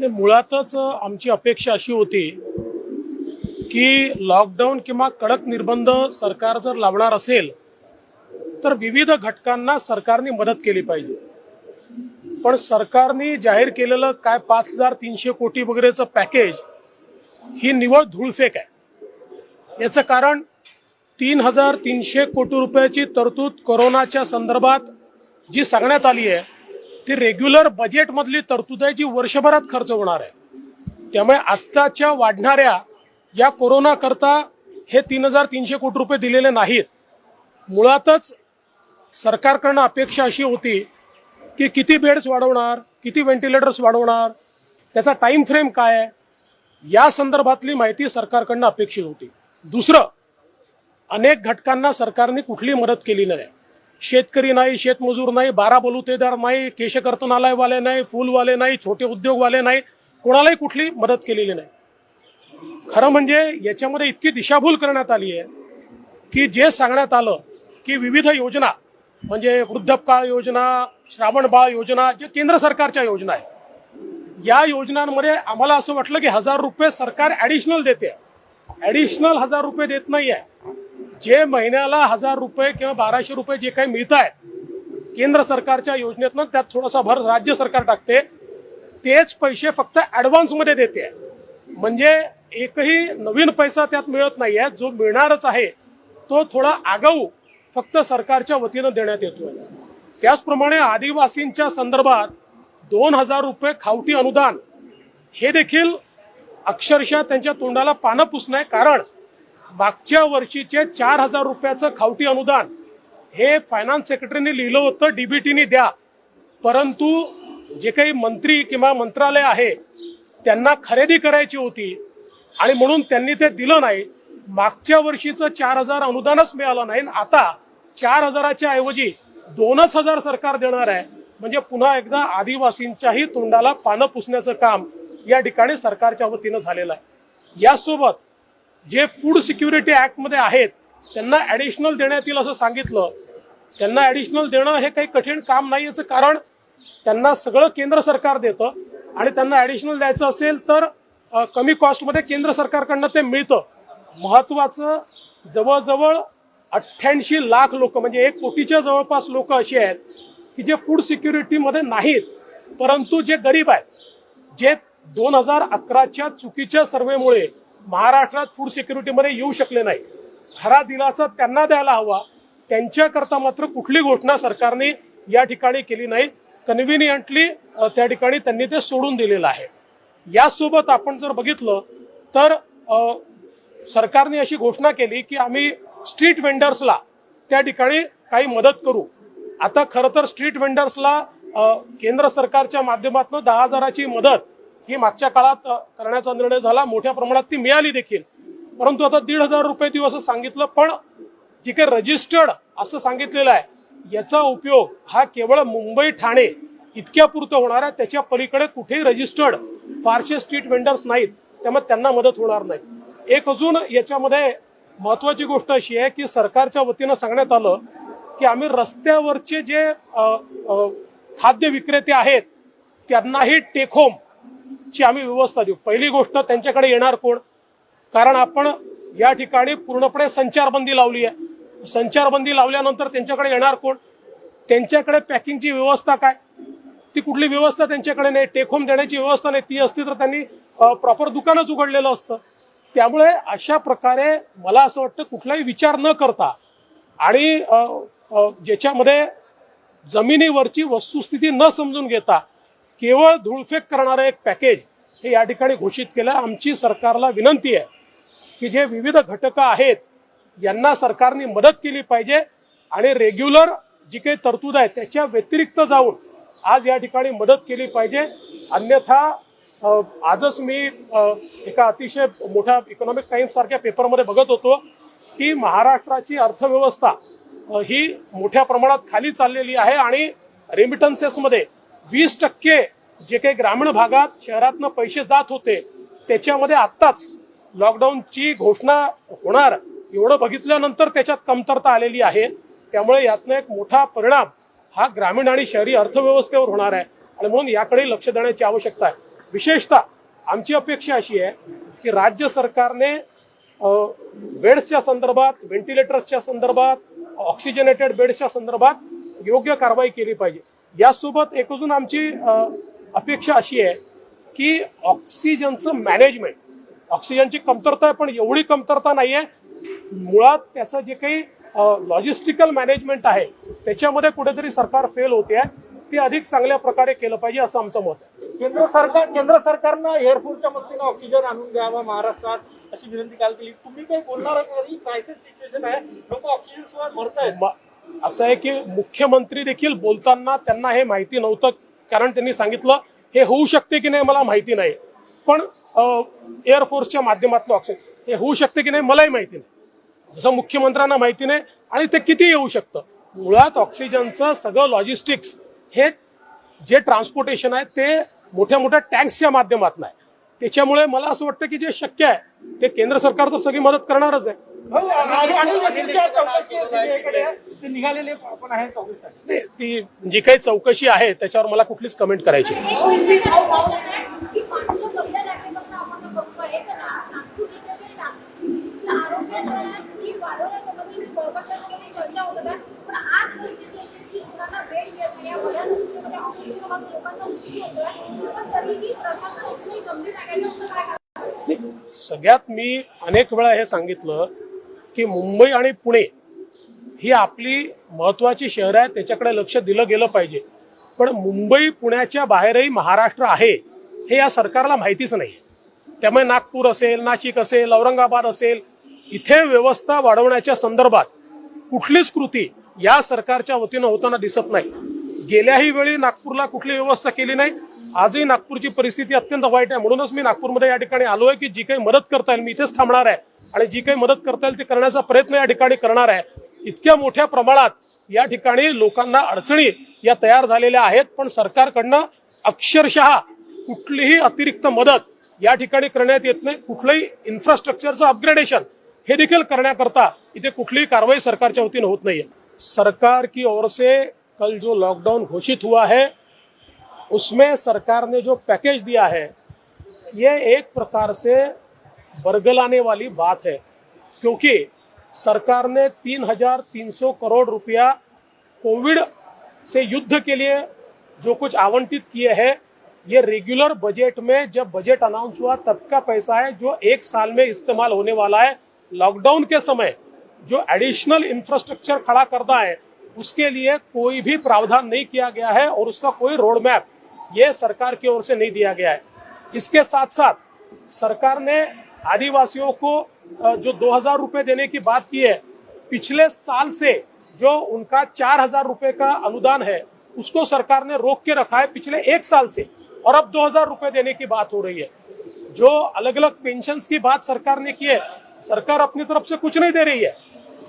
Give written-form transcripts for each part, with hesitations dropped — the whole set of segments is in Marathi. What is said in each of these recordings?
मुळातच आमची अपेक्षा अशी होती की लॉकडाऊन किंवा कडक निर्बंध सरकार जर लावणार असेल तर विविध घटकांना सरकारने मदत केली पाहिजे. पण सरकारने जाहीर केलेलं काय 5300 कोटी वगैरेचं पॅकेज ही निव्वळ धूळफेक आहे. याचं कारण 3300 कोटी रुपयाची तरतूद कोरोनाच्या संदर्भात जी सांगण्यात आली आहे ती रेग्युलर बजेटमधली तरतूद आहे जी वर्षभरात खर्च होणार आहे. त्यामुळे आत्ताच्या वाढणाऱ्या या कोरोना करता हे 3300 कोटी रुपये दिलेले नाहीत. मुळातच सरकारकडनं अपेक्षा अशी होती की किती बेड्स वाढवणार, किती व्हेंटिलेटर्स वाढवणार, त्याचा टाइम फ्रेम काय आहे, या संदर्भातली माहिती सरकारकडनं अपेक्षित होती. दुसरं, अनेक घटकांना सरकारने कुठली मदत केली नाही. शेतकरी नाही, शेतमजूर नाही, 12 बलुतेदार नाही, केशकर्तनालयवाले नाही, फुलवाले नाही, छोटे उद्योगवाले नाही, कोणालाही कुठली मदत केलेली नाही. खरं म्हणजे याच्यामध्ये इतकी दिशाभूल करण्यात आली आहे की जे सांगण्यात आलं की विविध योजना म्हणजे वृद्धपकाळ योजना, श्रावण बाळ योजना, जे केंद्र सरकारच्या योजना आहे, या योजनांमध्ये आम्हाला असं वाटलं की 1000 रुपये सरकार ऍडिशनल देते. ऍडिशनल 1000 रुपये देत नाहीये. जे महिन्याला 1000 रुपये किंवा 1200 रुपये जे काही मिळत आहेत केंद्र सरकारच्या योजनेतनं त्यात थोडासा भर राज्य सरकार टाकते, तेच पैसे फक्त ऍडव्हान्स मध्ये देते. म्हणजे एकही नवीन पैसा त्यात मिळत नाहीये. जो मिळणारच आहे तो थोडा आगाऊ फक्त सरकारच्या वतीनं देण्यात येतोय. त्याचप्रमाणे आदिवासींच्या संदर्भात 2000 रुपये खावटी अनुदान हे देखील अक्षरशः त्यांच्या तोंडाला पानं पुसणं आहे. कारण मागच्या वर्षीचे 4000 रुपयाचं खावटी अनुदान हे फायनान्स सेक्रेटरीने लिहिलं होतं डीबीटीने द्या, परंतु जे काही मंत्री किंवा मंत्रालय आहे त्यांना खरेदी करायची होती आणि म्हणून त्यांनी ते दिलं नाही. मागच्या वर्षीचं 4000 अनुदानच मिळालं नाही. आता 4000च्या ऐवजी 2000 सरकार देणार आहे. म्हणजे पुन्हा एकदा आदिवासींच्याही तोंडाला पानं पुसण्याचं काम या ठिकाणी सरकारच्या वतीनं झालेलं आहे. यासोबत जे फूड सिक्युरिटी ऍक्ट मध्ये आहेत त्यांना ऍडिशनल देण्यात येईल असं सांगितलं. त्यांना ऍडिशनल देणं हे काही कठीण काम नाही. याचं कारण त्यांना सगळं केंद्र सरकार देतं आणि त्यांना ऍडिशनल द्यायचं असेल तर कमी कॉस्टमध्ये केंद्र सरकारकडनं ते मिळतं. महत्वाचं, जवळजवळ 88 लाख लोक म्हणजे 1 कोटीच्या जवळपास लोक अशी आहेत की जे फूड सिक्युरिटीमध्ये नाहीत, परंतु जे गरीब आहेत, जे 2011च्या चुकीच्या सर्व्हेमुळे महाराष्ट्रात फूड सिक्युरिटीमध्ये येऊ शकले नाही. खरा दिलासा त्यांना द्यायला हवा. त्यांच्याकरता मात्र कुठली घोषणा सरकारने या ठिकाणी केली नाही. कन्व्हिनियंटली त्या ठिकाणी त्यांनी ते सोडून दिलेलं आहे. यासोबत आपण जर बघितलं तर सरकारने अशी घोषणा केली की आम्ही स्ट्रीट वेंडर्सला त्या ठिकाणी काही मदत करू. आता खरं तर स्ट्रीट वेंडर्सला केंद्र सरकारच्या माध्यमातून 10,000ची मदत ही मागच्या काळात करण्याचा निर्णय झाला. मोठ्या प्रमाणात ती मिळाली देखील, परंतु आता 1,500 रुपये देऊ असं सांगितलं. पण जे काही रजिस्टर्ड असं सांगितलेलं आहे याचा उपयोग हा केवळ मुंबई ठाणे इतक्या पुरतं होणार आहे. त्याच्या पलीकडे कुठेही रजिस्टर्ड फारसे स्ट्रीट वेंडर्स नाहीत, त्यामुळे त्यांना मदत होणार नाही. एक अजून याच्यामध्ये महत्वाची गोष्ट अशी आहे की सरकारच्या वतीनं सांगण्यात आलं की आम्ही रस्त्यावरचे जे खाद्य विक्रेते आहेत त्यांनाही टेक होम ची आम्ही व्यवस्था देऊ. पहिली गोष्ट, त्यांच्याकडे येणार कोण? कारण आपण या ठिकाणी पूर्णपणे संचारबंदी लावली आहे. संचारबंदी लावल्यानंतर त्यांच्याकडे येणार कोण? त्यांच्याकडे पॅकिंगची व्यवस्था काय? ती कुठली व्यवस्था त्यांच्याकडे नाही. टेक होम देण्याची व्यवस्था नाही. ती असती तर त्यांनी प्रॉपर दुकानच उघडलेलं असतं. त्यामुळे अशा प्रकारे मला असं वाटतं कुठलाही विचार न करता आणि ज्याच्यामध्ये जमिनीवरची वस्तुस्थिती न समजून घेता केवळ धूळफेक करणारं एक पॅकेज हे या ठिकाणी घोषित केलं. आमची सरकारला विनंती आहे की जे विविध घटक आहेत यांना सरकारने मदत केली पाहिजे आणि रेग्युलर जी काही तरतूद आहे त्याच्या व्यतिरिक्त जाऊन आज या ठिकाणी मदत केली पाहिजे. अन्यथा आजच मी एका अतिशय मोठ्या इकॉनॉमिक टाइम्स सारख्या पेपरमध्ये बघत होतो की महाराष्ट्राची अर्थव्यवस्था ही मोठ्या प्रमाणात खाली चाललेली आहे आणि रेमिटन्सेसमध्ये 20% जे काही ग्रामीण भागात शहरातनं पैसे जात होते त्याच्यामध्ये आत्ताच लॉकडाऊनची घोषणा होणार एवढं बघितल्यानंतर त्याच्यात कमतरता आलेली आहे. त्यामुळे यातनं एक मोठा परिणाम हा ग्रामीण आणि शहरी अर्थव्यवस्थेवर होणार आहे आणि म्हणून याकडे लक्ष देण्याची आवश्यकता आहे। विशेषतः आमची अपेक्षा अशी आहे की राज्य सरकारने बेड्सच्या संदर्भात, व्हेंटिलेटर्सच्या संदर्भात, ऑक्सिजनेटेड बेड्सच्या संदर्भात योग्य कारवाई केली पाहिजे। यासोबत एक अजून आमची अपेक्षा अशी आहे की ऑक्सिजनचं मॅनेजमेंट, ऑक्सिजनची कमतरता आहे पण एवढी कमतरता नाहीये, मुळात त्याचं जे काही लॉजिस्टिकल मॅनेजमेंट आहे त्याच्यामध्ये कुठेतरी सरकार फेल होते आहे, ते अधिक चांगल्या प्रकारे केलं पाहिजे असं आमचं मत आहे। केंद्र सरकारनं एअरफोर्सच्या मदतीने ऑक्सिजन आणून द्यावा महाराष्ट्रात अशी विनंती काल केली। तुम्ही काही बोलणार तरी क्रायसिस सिच्युएशन आहे, लोक ऑक्सिजन शिवाय मरतायत। असं आहे की मुख्यमंत्री देखील बोलताना त्यांना हे माहिती नव्हतं, कारण त्यांनी सांगितलं हे होऊ शकते की नाही मला माहिती नाही, पण एअरफोर्सच्या माध्यमातून ऑक्सिजन हे होऊ शकते की नाही मलाही माहिती नाही, जसं मुख्यमंत्र्यांना माहिती नाही आणि ते किती येऊ शकतं। मुळात ऑक्सिजनचं सगळं लॉजिस्टिक्स हे जे ट्रान्सपोर्टेशन आहे ते मोठ्या मोठ्या टँक्सच्या माध्यमातून आहे, त्याच्यामुळे मला असं वाटतं की जे शक्य आहे ते केंद्र सरकार तर सगळी मदत करणारच आहे। निघालेले पण आहे चौकशीसाठी, ती जी काही चौकशी आहे त्याच्यावर मला कुठलीच कमेंट करायची सगळ्यात मी अनेक वेळा हे सांगितलं की मुंबई आणि पुणे ही आपली महत्वाची शहर आहे, त्याच्याकडे लक्ष दिलं गेलं पाहिजे, पण मुंबई पुण्याच्या बाहेरही महाराष्ट्र आहे हे या सरकारला माहितीच नाही। त्यामुळे नागपूर असेल, नाशिक असेल, औरंगाबाद असेल, इथे व्यवस्था वाढवण्याच्या संदर्भात कुठलीच कृती या सरकारच्या वतीनं होताना दिसत नाही। गेल्याही वेळी नागपूरला कुठली व्यवस्था केली नाही, आजही नागपूरची परिस्थिती अत्यंत वाईट आहे। म्हणूनच मी नागपूरमध्ये या ठिकाणी आलोय की जी काही मदत करता येईल मी इथेच थांबणार आहे आणि जी काही मदत करता येईल ती करण्याचा प्रयत्न या ठिकाणी करणार आहे। इतक्या मोठ्या प्रमाणात या ठिकाणी लोकांना अडचणी या तयार झालेल्या आहेत, पण सरकारकडनं अक्षरशः कुठलीही अतिरिक्त मदत या ठिकाणी करण्यात येत नाही। कुठलंही इन्फ्रास्ट्रक्चरचं अपग्रेडेशन हे देखील करण्याकरता इथे कुठलीही कारवाई सरकारच्या वतीनं होत नाहीये। सरकार की ओर से कल जो लॉकडाउन घोषित हुआ है उसमें सरकार ने जो पैकेज दिया है ये एक प्रकार से बरगलाने वाली बात है, क्योंकि सरकार ने 3,300 करोड़ रुपया कोविड से युद्ध के लिए जो कुछ आवंटित किए हैं ये रेगुलर बजट में जब बजट अनाउंस हुआ तब का पैसा है जो एक साल में इस्तेमाल होने वाला है। लॉकडाउन के समय जो एडिशनल इंफ्रास्ट्रक्चर खड़ा करना है उसके लिए कोई भी प्रावधान नहीं किया गया है और उसका कोई रोड मैप ये सरकार की ओर से नहीं दिया गया है। इसके साथ साथ सरकार ने आदिवासियों को जो 2,000 रुपए देने की बात की है, पिछले साल से जो उनका 4,000 रुपए का अनुदान है उसको सरकार ने रोक के रखा है पिछले एक साल से, और अब 2,000 रुपए देने की बात हो रही है। जो अलग अलग पेंशन्स की बात सरकार ने की है, सरकार अपनी तरफ से कुछ नहीं दे रही है।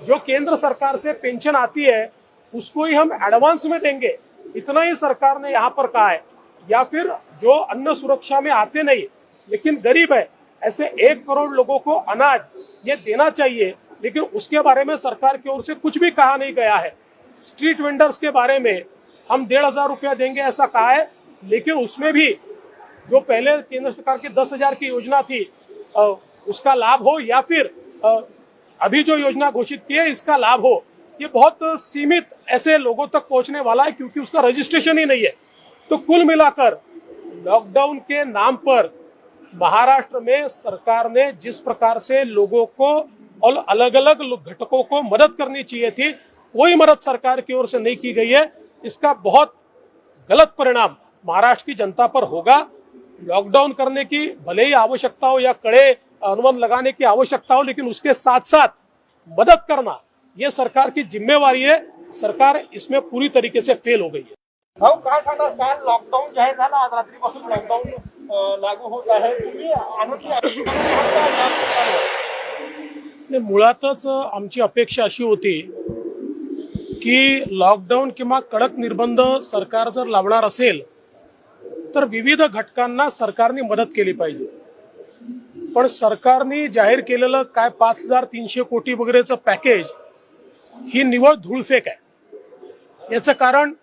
जो केंद्र सरकार से पेंशन आती है उसको ही हम एडवांस में देंगे, इतना ही सरकार ने यहाँ पर कहा है। या फिर जो अन्न सुरक्षा में आते नहीं लेकिन गरीब है, ऐसे 1 करोड़ लोगों को अनाज ये देना चाहिए, लेकिन उसके बारे में सरकार की ओर से कुछ भी कहा नहीं गया है। स्ट्रीट वेंडर्स के बारे में हम 1,500 रुपया देंगे ऐसा कहा है, लेकिन उसमें भी जो पहले केंद्र सरकार की 10,000 की योजना थी उसका लाभ हो, या फिर अभी जो योजना घोषित की है इसका लाभ हो, ये बहुत सीमित ऐसे लोगों तक पहुंचने वाला है, क्योंकि उसका रजिस्ट्रेशन ही नहीं है। तो कुल मिलाकर लॉकडाउन के नाम पर महाराष्ट्र में सरकार ने जिस प्रकार से लोगों को और अलग अलग घटकों को मदद करनी चाहिए थी, कोई मदद सरकार की ओर से नहीं की गई है। इसका बहुत गलत परिणाम महाराष्ट्र की जनता पर होगा। लॉकडाउन करने की भले ही आवश्यकता हो या कड़े अनुबंध लगाने की आवश्यकता हो, लेकिन उसके साथ साथ मदद करना ये सरकार की जिम्मेवारी है। सरकार इसमें पूरी तरीके से फेल हो गई है। काय सांगणार, काल लॉकडाऊन जाहीर झाला, आज रात्रीपासून लॉकडाऊन लागू होत आहे, तुम्ही आनंदी नाही, मुळातच आमची अपेक्षा अशी होती की लॉकडाऊन किंवा कडक निर्बंध सरकार जर लावणार असेल तर विविध घटकांना सरकारने मदत केली पाहिजे, पण सरकारने जाहीर केलेलं काय 5,300 कोटी वगैरेचं पॅकेज ही निव्वळ धूळफेक आहे। याचं कारण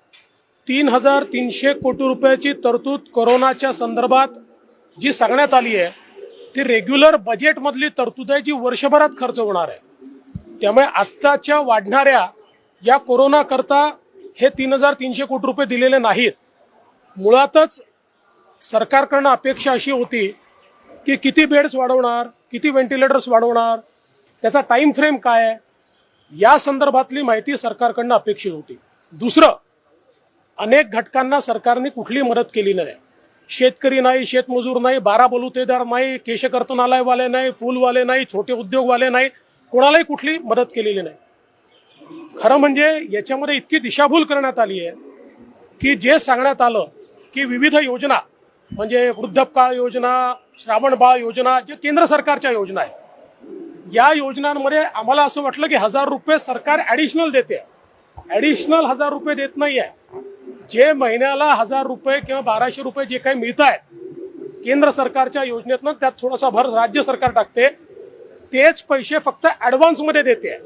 3,300 कोटी रुपयाची तरतूद कोरोनाच्या संदर्भात जी सांगण्यात आली आहे ती रेग्युलर बजेटमधली तरतूद आहे जी वर्षभरात खर्च होणार आहे. त्यामुळे आत्ताच्या वाढणाऱ्या या कोरोना करता हे 3,300 कोटी रुपये दिलेले नाहीत. मुळातच सरकारकडनं अपेक्षा अशी होती की किती बेड्स वाढवणार, किती व्हेंटिलेटर्स वाढवणार, त्याचा टाइम फ्रेम काय आहे, या संदर्भातली माहिती सरकारकडनं अपेक्षित होती. दुसरं, अनेक घटकांना सरकारने कुठली मदत केली नाही. शेतकरी नाही, शेतमजूर नाही, बारा बलुतेदार नाही, केशकर्तनालयवाले नाही, फुलवाले नाही, छोटे उद्योगवाले नाही, कोणालाही कुठली मदत केलेली नाही. खरं म्हणजे याच्यामध्ये इतकी दिशाभूल करण्यात आली आहे की जे सांगण्यात आलं की विविध योजना म्हणजे वृद्धपकाळ योजना, श्रावण बाळ योजना, जे केंद्र सरकारच्या योजना आहेत, या योजनांमध्ये आम्हाला असं वाटलं की 1,000 रुपये सरकार ऍडिशनल देते. ऍडिशनल 1,000 रुपये देत नाहीये. जे महिन्याला 1,000 रुपये किंवा 1,200 रुपये जे काही मिळत आहेत केंद्र सरकारच्या योजनेतनं, त्यात थोडासा भर राज्य सरकार टाकते, तेच पैसे फक्त ऍडव्हान्समध्ये देते.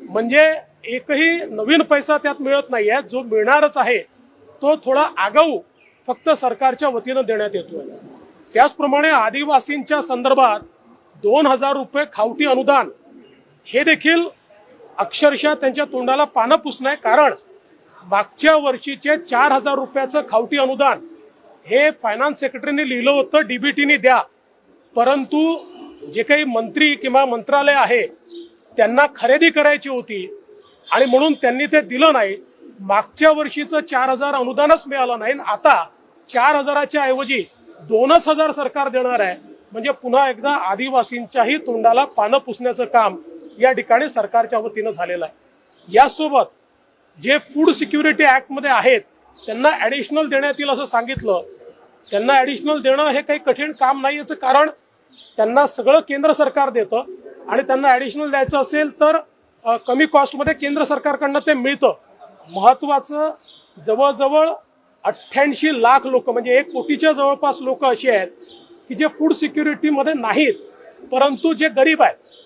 म्हणजे एकही नवीन पैसा त्यात मिळत नाहीये. जो मिळणारच आहे तो थोडा आगाऊ फक्त सरकारच्या वतीनं देण्यात येतोय. त्याचप्रमाणे आदिवासींच्या संदर्भात 2,000 रुपये खावटी अनुदान हे देखील अक्षरशः त्यांच्या तोंडाला पानं पुसणं आहे. कारण मागच्या वर्षीचे 4,000 रुपयाचं खावटी अनुदान हे फायनान्स सेक्रेटरीने लिहिलं होतं डीबीटीने द्या, परंतु जे काही मंत्री किंवा मंत्रालय आहे त्यांना खरेदी करायची होती आणि म्हणून त्यांनी ते दिलं नाही. मागच्या वर्षीचं 4,000 अनुदानच मिळालं नाही. आता 4,000च्या ऐवजी 2,000 सरकार देणार आहे. म्हणजे पुन्हा एकदा आदिवासींच्याही तोंडाला पानं पुसण्याचं काम या ठिकाणी सरकारच्या वतीनं झालेलं आहे. यासोबत जे फूड सिक्युरिटी ऍक्ट मध्ये आहेत त्यांना ऍडिशनल देण्यात येईल असं सांगितलं. त्यांना ऍडिशनल देणं हे काही कठीण काम नाही. याचं कारण त्यांना सगळं केंद्र सरकार देतं आणि त्यांना ऍडिशनल द्यायचं असेल तर कमी कॉस्टमध्ये केंद्र सरकारकडनं ते मिळतं. महत्वाचं, जवळजवळ 88 लाख लोक म्हणजे 1 कोटीच्या जवळपास लोक अशी आहेत की जे फूड सिक्युरिटीमध्ये नाहीत, परंतु जे गरीब आहेत,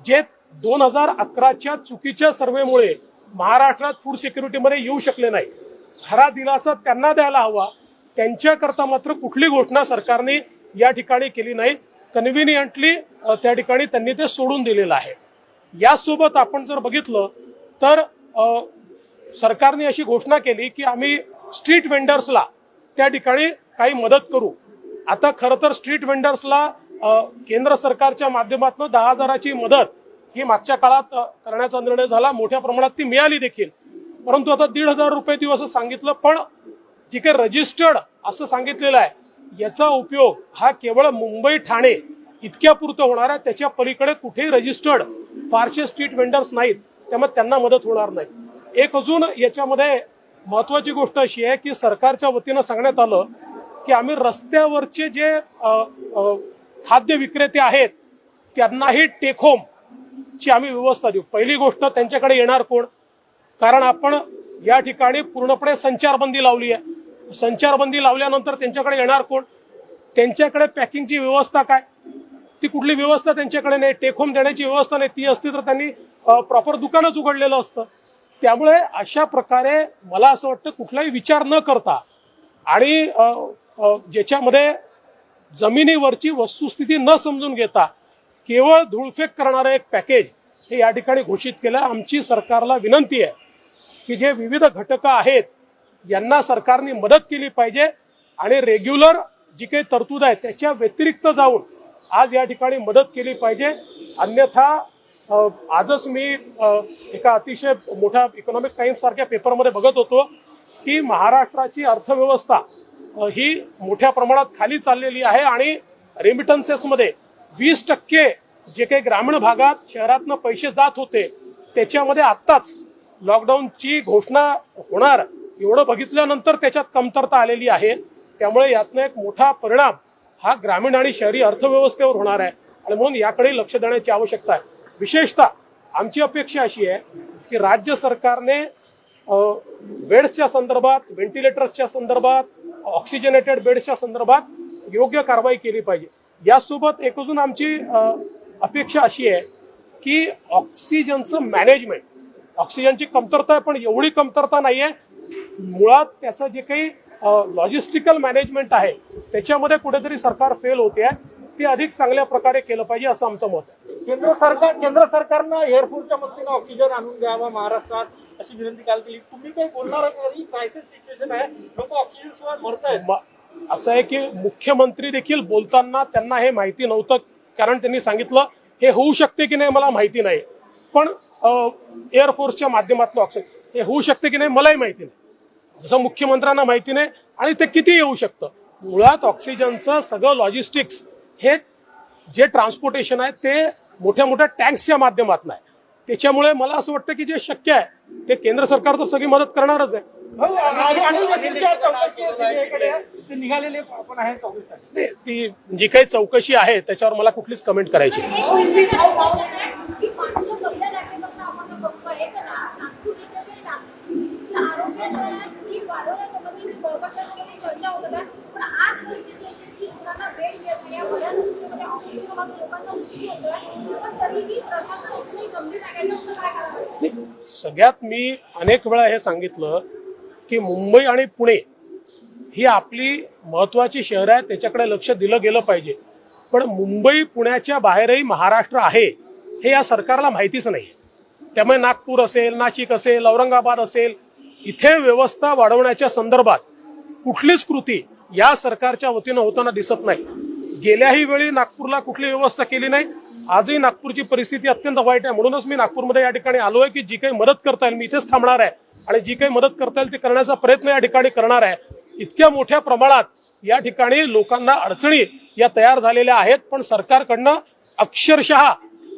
जे 2011च्या चुकीच्या सर्व्हेमुळे महाराष्ट्रात फूड सिक्युरिटीमध्ये येऊ शकले नाही. खरा दिलासा त्यांना द्यायला हवा. त्यांच्याकरता मात्र कुठली घोषणा सरकारने या ठिकाणी केली नाही. कन्व्हिनियंटली त्या ठिकाणी त्यांनी ते सोडून दिलेलं आहे. यासोबत आपण जर बघितलं तर सरकारने अशी घोषणा केली की आम्ही स्ट्रीट वेंडर्सला त्या ठिकाणी काही मदत करू. आता खरं तर स्ट्रीट वेंडर्सला केंद्र सरकारच्या माध्यमातून 10,000ची मदत ही मागच्या काळात करण्याचा निर्णय झाला. मोठ्या प्रमाणात ती मिळाली देखील, परंतु आता 1,500 रुपये देऊ असं सांगितलं. पण जे काही रजिस्टर्ड असं सांगितलेलं आहे याचा उपयोग हा केवळ मुंबई ठाणे इतक्या पुरतं होणार आहे. त्याच्या पलीकडे कुठेही रजिस्टर्ड फारसे स्ट्रीट वेंडर्स नाहीत, त्यामुळे त्यांना मदत होणार नाही. एक अजून याच्यामध्ये महत्वाची गोष्ट अशी आहे की सरकारच्या वतीनं सांगण्यात आलं की आम्ही रस्त्यावरचे जे खाद्य विक्रेते आहेत त्यांनाही टेक होम ची आम्ही व्यवस्था देऊ. पहिली गोष्ट, त्यांच्याकडे येणार कोण? कारण आपण या ठिकाणी पूर्णपणे संचारबंदी लावली आहे. संचारबंदी लावल्यानंतर त्यांच्याकडे येणार कोण? त्यांच्याकडे पॅकिंगची व्यवस्था काय? ती कुठली व्यवस्था त्यांच्याकडे नाही. टेक होम देण्याची व्यवस्था नाही. ती असती तर त्यांनी प्रॉपर दुकानच उघडलेलं असतं. त्यामुळे अशा प्रकारे मला असं वाटतं कुठलाही विचार न करता आणि ज्याच्यामध्ये जमिनीवरची वस्तुस्थिती न समजून घेता केवळ धूळफेक करणारं एक पॅकेज हे या ठिकाणी घोषित केलं. आमची सरकारला विनंती आहे की जे विविध घटक आहेत यांना सरकारने मदत केली पाहिजे आणि रेग्युलर जी काही तरतूद आहे त्याच्या व्यतिरिक्त जाऊन आज या ठिकाणी मदत केली पाहिजे. अन्यथा आजच मी एका अतिशय मोठ्या इकॉनॉमिक टाइम्स सारख्या पेपरमध्ये बघत होतो की महाराष्ट्राची अर्थव्यवस्था ही मोठ्या प्रमाणात खाली चाललेली आहे आणि रेमिटन्सेसमध्ये 20% जे काही ग्रामीण भागात शहरातनं पैसे जात होते त्याच्यामध्ये आत्ताच लॉकडाऊनची घोषणा होणार एवढं बघितल्यानंतर त्याच्यात कमतरता आलेली आहे. त्यामुळे यातनं एक मोठा परिणाम हा ग्रामीण आणि शहरी अर्थव्यवस्थेवर होणार आहे आणि म्हणून याकडे लक्ष देण्याची आवश्यकता आहे. विशेषतः आमची अपेक्षा अशी आहे की राज्य सरकारने बेड्सच्या संदर्भात, व्हेंटिलेटर्सच्या संदर्भात, ऑक्सिजनेटेड बेड्सच्या संदर्भात योग्य कारवाई केली पाहिजे. यासोबत एक अजून आमची अपेक्षा अशी आहे की ऑक्सिजनचं मॅनेजमेंट, ऑक्सिजनची कमतरता आहे पण एवढी कमतरता नाहीये मुळात त्याचं जे काही लॉजिस्टिकल मॅनेजमेंट आहे त्याच्यामध्ये कुठेतरी सरकार फेल होते आहे. ते अधिक चांगल्या प्रकारे केलं पाहिजे असं आमचं मत आहे. केंद्र सरकारनं एअरफोर्सच्या मदतीनं ऑक्सिजन आणून द्यावा महाराष्ट्रात अशी विनंती काल केली. तुम्ही काही बोलणार का? ही क्रायसिस सिच्युएशन आहे, लोक ऑक्सिजन शिवाय मरतायत. असं आहे की मुख्यमंत्री देखील बोलताना त्यांना हे माहिती नव्हतं, कारण त्यांनी सांगितलं हे होऊ शकते की नाही मला माहिती नाही, पण एअरफोर्सच्या माध्यमातून ऑक्सिजन हे होऊ शकते की नाही मलाही माहिती नाही, जसं मुख्यमंत्र्यांना माहिती नाही आणि ते किती येऊ शकतं. मुळात ऑक्सिजनचं सगळं लॉजिस्टिक्स हे जे ट्रान्सपोर्टेशन आहे ते मोठ्या मोठ्या टँक्सच्या माध्यमातून आहे. त्याच्यामुळे मला असं वाटतं की जे शक्य आहे ते केंद्र सरकार तर सगळी मदत करणारच आहे. निघालेले आपण आहे 24 साठी. ती जी काही चौकशी आहे त्याच्यावर मला कुठलीच कमेंट करायची नाही. चर्चा होत होत्या, पण आज परिस्थिती अशी की कुणाला बेड येत नाही, बऱ्याच हॉस्पिटलमध्ये ऑक्सिजन अभावी लोकांचा मृत्यू होतोय, पण तरीही प्रशासन इथली गंभीर आहे. याच्यावर काय करावं? सगळ्यात मी अनेक वेळा हे सांगितलं की मुंबई आणि पुणे ही आपली महत्वाची शहरं आहेत, त्याच्याकडे लक्ष दिलं गेलं पाहिजे. पण मुंबई पुण्याच्या बाहेरही महाराष्ट्र आहे हे या सरकारला माहितीच नाही. त्यामुळे नागपूर असेल, नाशिक असेल, औरंगाबाद असेल, इथे व्यवस्था वाढवण्याच्या संदर्भात कुठलीच कृती या सरकारच्या वतीनं होताना दिसत नाही. गेल्याही वेळी नागपूरला कुठली व्यवस्था केली नाही. आजही नागपूरची परिस्थिती अत्यंत वाईट आहे. म्हणूनच मी नागपूरमध्ये या ठिकाणी आलोय की जी काही मदत करता येईल मी इथेच थांबणार आहे आणि जी काही मदत करता येईल ती करण्याचा प्रयत्न या ठिकाणी करणार आहे. इतक्या मोठ्या प्रमाणात या ठिकाणी लोकांना अडचणी या तयार झालेल्या आहेत, पण सरकारकडनं अक्षरशः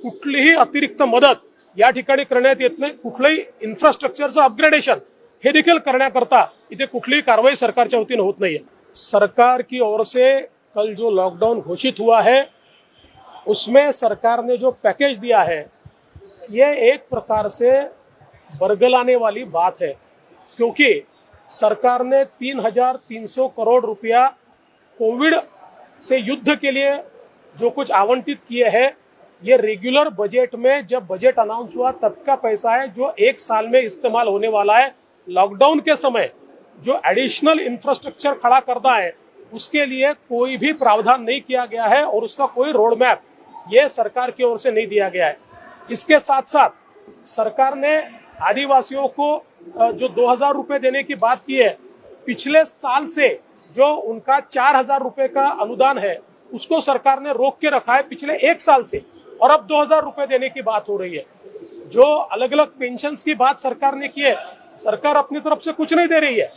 कुठलीही अतिरिक्त मदत या ठिकाणी करण्यात येत नाही. कुठलंही इन्फ्रास्ट्रक्चरचं अपग्रेडेशन हे देखील करण्याकरता इथे कुठलीही कारवाई सरकारच्या वतीनं होत नाहीये. सरकार की ओर से कल जो लॉकडाउन घोषित हुआ है उसमें सरकार ने जो पैकेज दिया है ये एक प्रकार से बरगलाने वाली बात है, क्योंकि सरकार ने 3,300 करोड़ रुपया कोविड से युद्ध के लिए जो कुछ आवंटित किए हैं ये रेगुलर बजट में जब बजट अनाउंस हुआ तब का पैसा है जो एक साल में इस्तेमाल होने वाला है. लॉकडाउन के समय जो एडिशनल इंफ्रास्ट्रक्चर खड़ा करना है उसके लिए कोई भी प्रावधान नहीं किया गया है और उसका कोई रोड मैप ये सरकार की ओर से नहीं दिया गया है. इसके साथ साथ सरकार ने आदिवासियों को जो 2,000 रुपए देने की बात की है, पिछले साल से जो उनका 4,000 रुपए का अनुदान है उसको सरकार ने रोक के रखा है पिछले एक साल से, और अब 2,000 रुपए देने की बात हो रही है. जो अलग अलग पेंशन की बात सरकार ने की है, सरकार अपनी तरफ से कुछ नहीं दे रही है.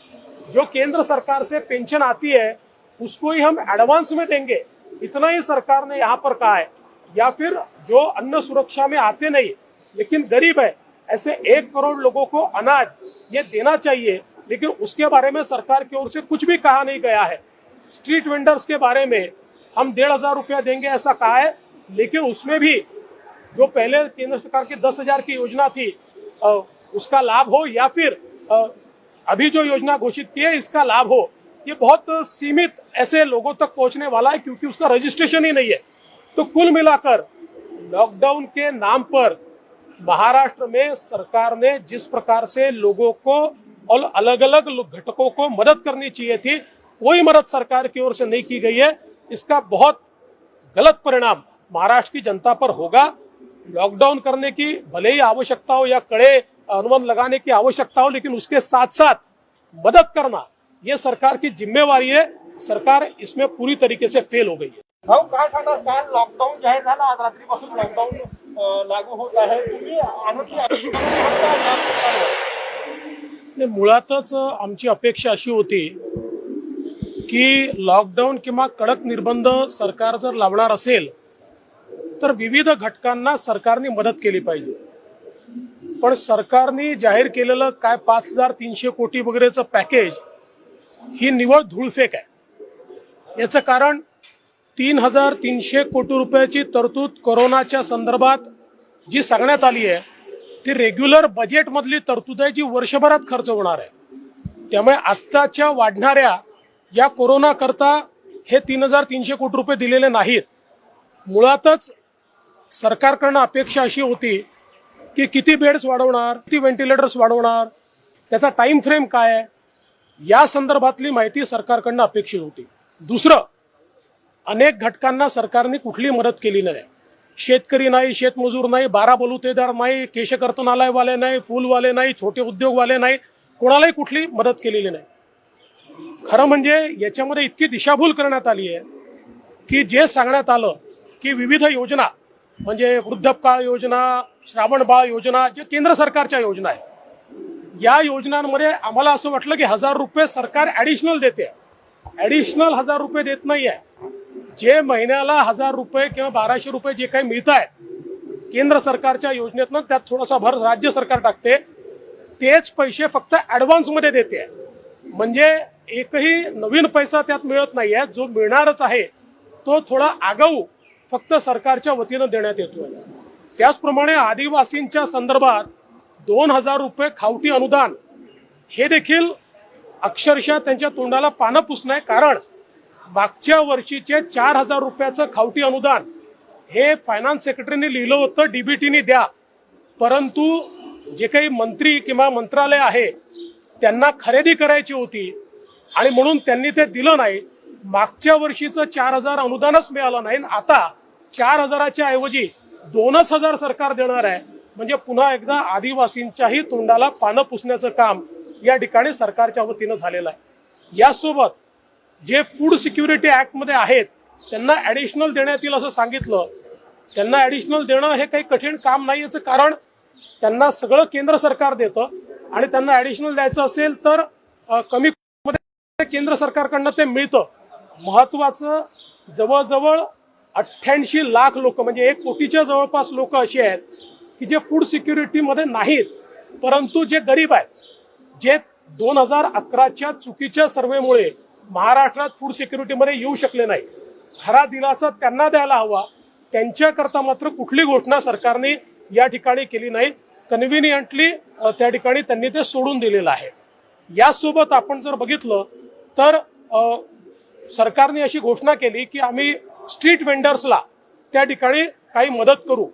जो केंद्र सरकार से पेंशन आती है उसको ही हम एडवांस में देंगे, इतना ही सरकार ने यहाँ पर कहा है. या फिर जो अन्न सुरक्षा में आते नहीं लेकिन गरीब है, ऐसे 1 करोड़ लोगों को अनाज ये देना चाहिए, लेकिन उसके बारे में सरकार की ओर से कुछ भी कहा नहीं गया है. स्ट्रीट वेंडर्स के बारे में हम 1,500 रुपया देंगे ऐसा कहा है, लेकिन उसमें भी जो पहले केंद्र सरकार की 10,000 की योजना थी उसका लाभ हो, या फिर अभी जो योजना घोषित की है इसका लाभ हो, ये बहुत सीमित ऐसे लोगों तक पहुंचने वाला है क्योंकि उसका रजिस्ट्रेशन ही नहीं है. तो कुल मिलाकर लॉकडाउन के नाम पर महाराष्ट्र में सरकार ने जिस प्रकार से लोगों को और अलग अलग घटकों को मदद करनी चाहिए थी, कोई मदद सरकार की ओर से नहीं की गई है. इसका बहुत गलत परिणाम महाराष्ट्र की जनता पर होगा. लॉकडाउन करने की भले ही आवश्यकता हो या कड़े अनुबंध लगाने की आवश्यकता हो, लेकिन उसके साथ साथ मदद करना ये सरकार की जिम्मेवारी है. सरकार इसमें पूरी तरीके से फेल हो गई है. हो काय सांगणार? काल लॉकडाऊन जाहीर झाला, आज रात्रीपासून लॉकडाऊन लागू होत आहे. तुम्ही आणखी मुळातच आमची अपेक्षा अशी होती की लॉकडाऊन किंवा कडक निर्बंध सरकार जर लावणार असेल तर विविध घटकांना सरकारने मदत केली पाहिजे. पण सरकारने जाहीर केलेलं काय 5,300 कोटी वगैरेचं पॅकेज ही निव्वळ धूळफेक आहे. याचं कारण 3,300 कोटी रुपयाची तरतूद कोरोनाच्या संदर्भात जी सांगण्यात आली आहे ती रेग्युलर बजेट मधली तरतूद आहे जी वर्षभरात खर्च होणार आहे. त्यामुळे आत्ताच्या वाढणाऱ्या या कोरोना करता हे 3,300 कोटी रुपये दिलेले नाहीत. मुळातच सरकारकडनं अपेक्षा अशी होती की किती बेड्स वाढवणार, किती व्हेंटिलेटर्स वाढवणार, त्याचा टाइम फ्रेम काय आहे, या संदर्भातली माहिती सरकारकडनं अपेक्षित होती. दुसरं, अनेक घटकांना सरकारने कुठली मदत केली नाही. शेतकरी नाही, शेतमजूर नाही, बारा बलुतेदार नाही, केशकर्तनालयवाले नाही, फुलवाले नाही, छोटे उद्योगवाले नाही, कोणालाही कुठली मदत केलेली नाही. खरं म्हणजे याच्यामध्ये इतकी दिशाभूल करण्यात आली आहे की जे सांगण्यात आलं की विविध योजना म्हणजे वृद्धपकाळ योजना, श्रावणबाळ योजना, जे केंद्र सरकारच्या योजना आहेत, या योजनांमध्ये आम्हाला असं वाटलं की 1000 रुपये सरकार ऍडिशनल देते. ऍडिशनल 1000 रुपये देत नाहीये. जे महिन्याला 1000 रुपये किंवा 1200 रुपये जे काही मिळत आहेत केंद्र सरकारच्या योजनेतनं, त्यात थोडासा भर राज्य सरकार टाकते, तेच पैसे फक्त ऍडव्हान्स मध्ये देते. म्हणजे एकही नवीन पैसा त्यात मिळत नाहीये. जो मिळणारच आहे तो थोडा आगाऊ फक्त सरकारच्या वतीनं देण्यात येतोय. त्याचप्रमाणे आदिवासींच्या संदर्भात 2000 रुपये खावटी अनुदान हे देखील अक्षरशः त्यांच्या तोंडाला पानं पुसणं. कारण मागच्या वर्षीचे 4000 रुपयाचं खावटी अनुदान हे फायनान्स सेक्रेटरीने लिहिलं होतं डीबीटीने द्या, परंतु जे काही मंत्री किंवा मंत्रालय आहे त्यांना खरेदी करायची होती आणि म्हणून त्यांनी ते दिलं नाही. मागच्या वर्षीचं 4000 अनुदानच मिळालं नाही. आता 4000च्या ऐवजी 2000 सरकार देणार आहे. म्हणजे पुन्हा एकदा आदिवासींच्याही तोंडाला पानं पुसण्याचं काम या ठिकाणी सरकारच्या वतीनं झालेलं आहे. यासोबत जे फूड सिक्युरिटी ऍक्ट मध्ये आहेत त्यांना ऍडिशनल देण्यात येईल असं सांगितलं. त्यांना ऍडिशनल देणं हे काही कठीण काम नाही. याचं कारण त्यांना सगळं केंद्र सरकार देतं आणि त्यांना ऍडिशनल द्यायचं असेल तर कमी मध्ये केंद्र सरकारकडनं ते मिळतं. महत्वाचं, जवळजवळ 88 लाख लोक म्हणजे 1 कोटीच्या जवळपास लोक अशी आहेत की जे फूड सिक्युरिटी मध्ये नाहीत, परंतु जे गरीब आहेत, जे 2011च्या चुकीच्या सर्व्हेमुळे महाराष्ट्रात फूड सिक्युरिटीमध्ये येऊ शकले नाही. खरा दिलासा त्यांना द्यायला हवा. त्यांच्याकरता मात्र कुठली घोषणा सरकारने या ठिकाणी केली नाही. कन्व्हिनियंटली त्या ठिकाणी त्यांनी ते सोडून दिलेलं आहे. यासोबत आपण जर बघितलं तर सरकारने अशी घोषणा केली की आम्ही स्ट्रीट वेंडर्सला त्या ठिकाणी काही मदत करू.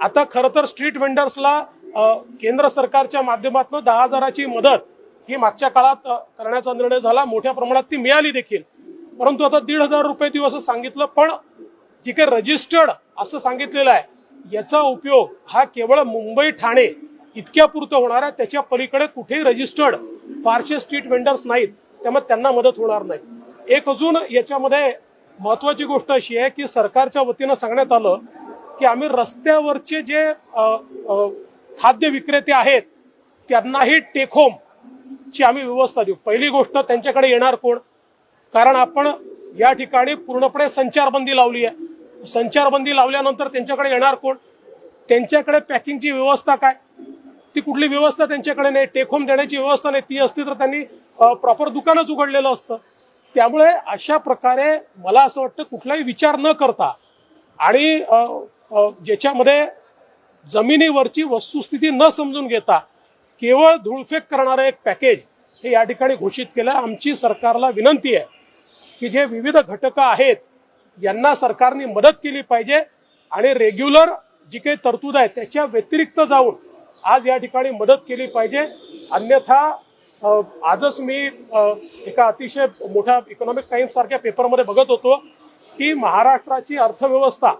आता खरं तर स्ट्रीट वेंडर्सला केंद्र सरकारच्या माध्यमातून 10,000ची मदत ही मागच्या काळात करण्याचा निर्णय झाला. मोठ्या प्रमाणात ती मिळाली देखील, परंतु आता 1,500 रुपये देऊ असं सांगितलं. पण जे काही रजिस्टर्ड असं सांगितलेलं आहे याचा उपयोग हा केवळ मुंबई ठाणे इतक्या पुरतं होणार आहे. त्याच्या पलीकडे कुठेही रजिस्टर्ड फारसे स्ट्रीट वेंडर्स नाहीत, त्यामुळे त्यांना मदत होणार नाही. एक अजून याच्यामध्ये महत्वाची गोष्ट अशी आहे की सरकारच्या वतीनं सांगण्यात आलं की आम्ही रस्त्यावरचे जे खाद्य विक्रेते आहेत त्यांनाही टेक होम ची आम्ही व्यवस्था देऊ. पहिली गोष्ट, त्यांच्याकडे येणार कोण? कारण आपण या ठिकाणी पूर्णपणे संचारबंदी लावली आहे. संचारबंदी लावल्यानंतर त्यांच्याकडे येणार कोण? त्यांच्याकडे पॅकिंगची व्यवस्था काय? ती कुठली व्यवस्था त्यांच्याकडे नाही. टेक होम देण्याची व्यवस्था नाही. ती असती तर त्यांनी प्रॉपर दुकानच उघडलेलं असतं. त्यामुळे अशा प्रकारे मला असं वाटतं कुठलाही विचार न करता आणि ज्याच्यामध्ये जमिनीवरची वस्तुस्थिती न समजून घेता केवळ धूळफेक करणारं एक पॅकेज हे या ठिकाणी घोषित केलं. आमची सरकारला विनंती आहे की जे विविध घटक आहेत यांना सरकारने मदत केली पाहिजे आणि रेग्युलर जी काही तरतूद आहे त्याच्या व्यतिरिक्त जाऊन आज या ठिकाणी मदत केली पाहिजे. अन्यथा आजच मी एका अतिशय मोठ्या इकॉनॉमिक टाइम्स सारख्या पेपरमध्ये बघत होतो की महाराष्ट्राची अर्थव्यवस्था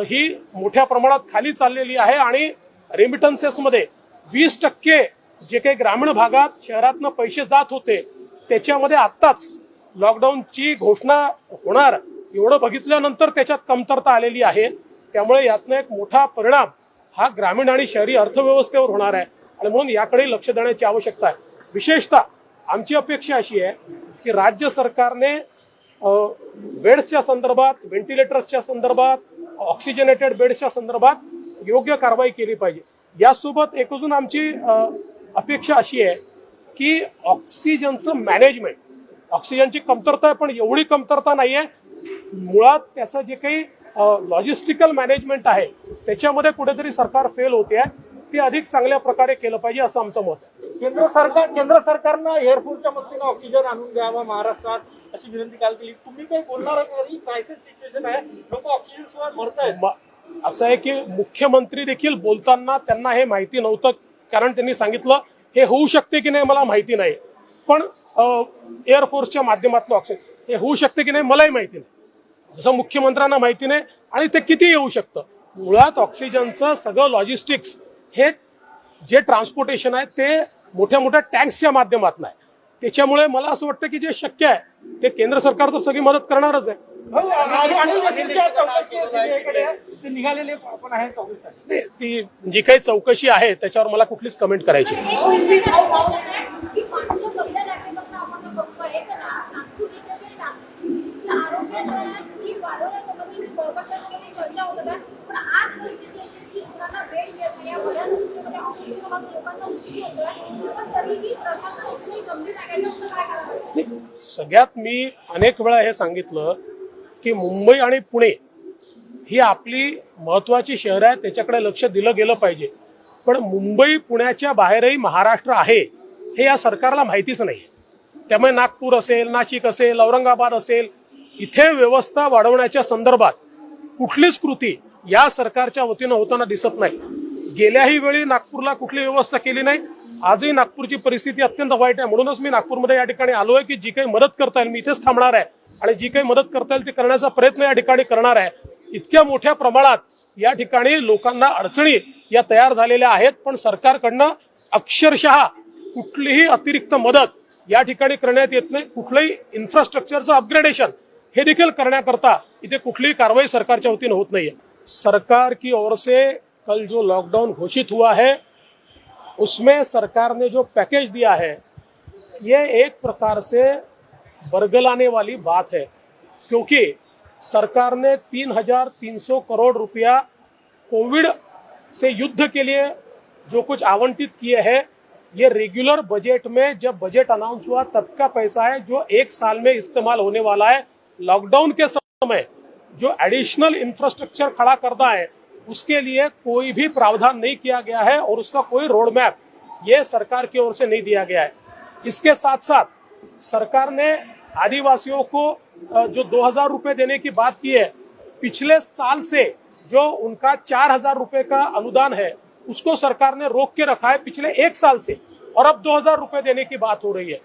ही मोठ्या प्रमाणात खाली चाललेली आहे आणि रेमिटन्सेसमध्ये 20% जे काही ग्रामीण भागात शहरातनं पैसे जात होते त्याच्यामध्ये आत्ताच लॉकडाऊनची घोषणा होणार एवढं बघितल्यानंतर त्याच्यात कमतरता आलेली आहे. त्यामुळे यातनं एक मोठा परिणाम हा ग्रामीण आणि शहरी अर्थव्यवस्थेवर होणार आहे आणि म्हणून याकडे लक्ष देण्याची आवश्यकता आहे. विशेषतः आमची अपेक्षा अशी आहे की राज्य सरकारने बेड्सच्या संदर्भात, व्हेंटिलेटर्सच्या संदर्भात, ऑक्सिजनेटेड बेड्सच्या संदर्भात योग्य कारवाई केली पाहिजे. यासोबत एक अजून आमची अपेक्षा अशी आहे की ऑक्सिजनचं मॅनेजमेंट, ऑक्सिजनची कमतरता आहे पण एवढी कमतरता नाहीये. मुळात त्याचं जे काही लॉजिस्टिकल मॅनेजमेंट आहे त्याच्यामध्ये कुठेतरी सरकार फेल होते आहे. ते अधिक चांगल्या प्रकारे केलं पाहिजे असं आमचं मत आहे. केंद्र सरकारनं एअरफोर्सच्या मदतीनं ऑक्सिजन आणून द्यावा महाराष्ट्रात अशी विनंती काल केली. तुम्ही काही बोलणार नाही? क्रायसिस सिच्युएशन आहे, लोक ऑक्सिजन शिवाय मरतायत. असं आहे की मुख्यमंत्री देखील बोलताना त्यांना हे माहिती नव्हतं, कारण त्यांनी सांगितलं हे होऊ शकते की नाही मला माहिती नाही, पण एअरफोर्सच्या माध्यमातून ऑक्सिजन हे होऊ शकते की नाही मलाही माहिती नाही, जसं मुख्यमंत्र्यांना माहिती नाही, आणि ते किती येऊ शकतं. मुळात ऑक्सिजनचं सगळं लॉजिस्टिक्स हे जे ट्रान्सपोर्टेशन आहे ते मोठ्या मोठ्या टँक्सच्या माध्यमातून आहे. त्याच्यामुळे मला असं वाटतं की जे शक्य आहे ते केंद्र सरकार तर सगळी मदत करणारच आहे. ते निघालेले पण आहे चौकशीसाठी. ती जी काही चौकशी आहे त्याच्यावर मला कुठलीच कमेंट करायची नाही. की मागच्या पहिल्या लाटेपासून आपण बघतोय तर नागपूर जिल्ह्याचे नागपूरची आरोग्य यंत्रणा ही वाढवण्यासंबंधी बळकटण्यासंबंधी चर्चा होत होत्या, पण आज परिस्थिती अशी की कुणाला बेड येत नाही, या बऱ्याच हॉस्पिटलमध्ये ऑक्सिजन अभावी लोकांचा मृत्यू होतोय, पण तरीही प्रशासन इतकंही गंभीर नाही, याच्यावर काय करावं? सगळ्यात मी अनेक वेळा हे सांगितलं की मुंबई आणि पुणे ही आपली महत्वाची शहरं आहेत, त्याच्याकडे लक्ष दिलं गेलं पाहिजे. पण मुंबई पुण्याच्या बाहेरही महाराष्ट्र आहे हे या सरकारला माहितीच नाही. त्यामुळे नागपूर असेल, नाशिक असेल, औरंगाबाद असेल, इथे व्यवस्था वाढवण्याच्या संदर्भात कुठलीच कृती या सरकारच्या वतीनं होताना दिसत नाही. गेल्याही वेळी नागपूरला कुठली व्यवस्था केली नाही. आजही नागपूरची परिस्थिती अत्यंत वाईट आहे. म्हणूनच मी नागपूरमध्ये या ठिकाणी आलोय की जी काही मदत करता येईल मी इथेच थांबणार आहे आणि जी काही मदत करता येईल ती करण्याचा प्रयत्न या ठिकाणी करणार आहे. इतक्या मोठ्या प्रमाणात या ठिकाणी लोकांना अडचणी या तयार झालेल्या आहेत, पण सरकारकडनं अक्षरशः कुठलीही अतिरिक्त मदत या ठिकाणी करण्यात येत नाही. कुठलंही इन्फ्रास्ट्रक्चरचं अपग्रेडेशन हे देखील करण्याकरता इथे कुठलीही कारवाई सरकारच्या वतीनं होत नाहीये. सरकार की ओर से कल जो लॉकडाउन घोषित हुआ है उसमें सरकार ने जो पैकेज दिया है ये एक प्रकार से बरगलाने वाली बात है, क्योंकि सरकार ने 3,300 करोड़ रुपया कोविड से युद्ध के लिए जो कुछ आवंटित किए हैं ये रेगुलर बजट में जब बजट अनाउंस हुआ तब का पैसा है जो एक साल में इस्तेमाल होने वाला है. लॉकडाउन के समय जो एडिशनल इंफ्रास्ट्रक्चर खड़ा करना है उसके लिए कोई भी प्रावधान नहीं किया गया है और उसका कोई रोड मैप ये सरकार की ओर से नहीं दिया गया है. इसके साथ साथ सरकार ने आदिवासियों को जो 2,000 रुपए देने की बात की है, पिछले साल से जो उनका 4,000 रुपए का अनुदान है उसको सरकार ने रोक के रखा है पिछले एक साल से, और अब 2,000 रुपए देने की बात हो रही है.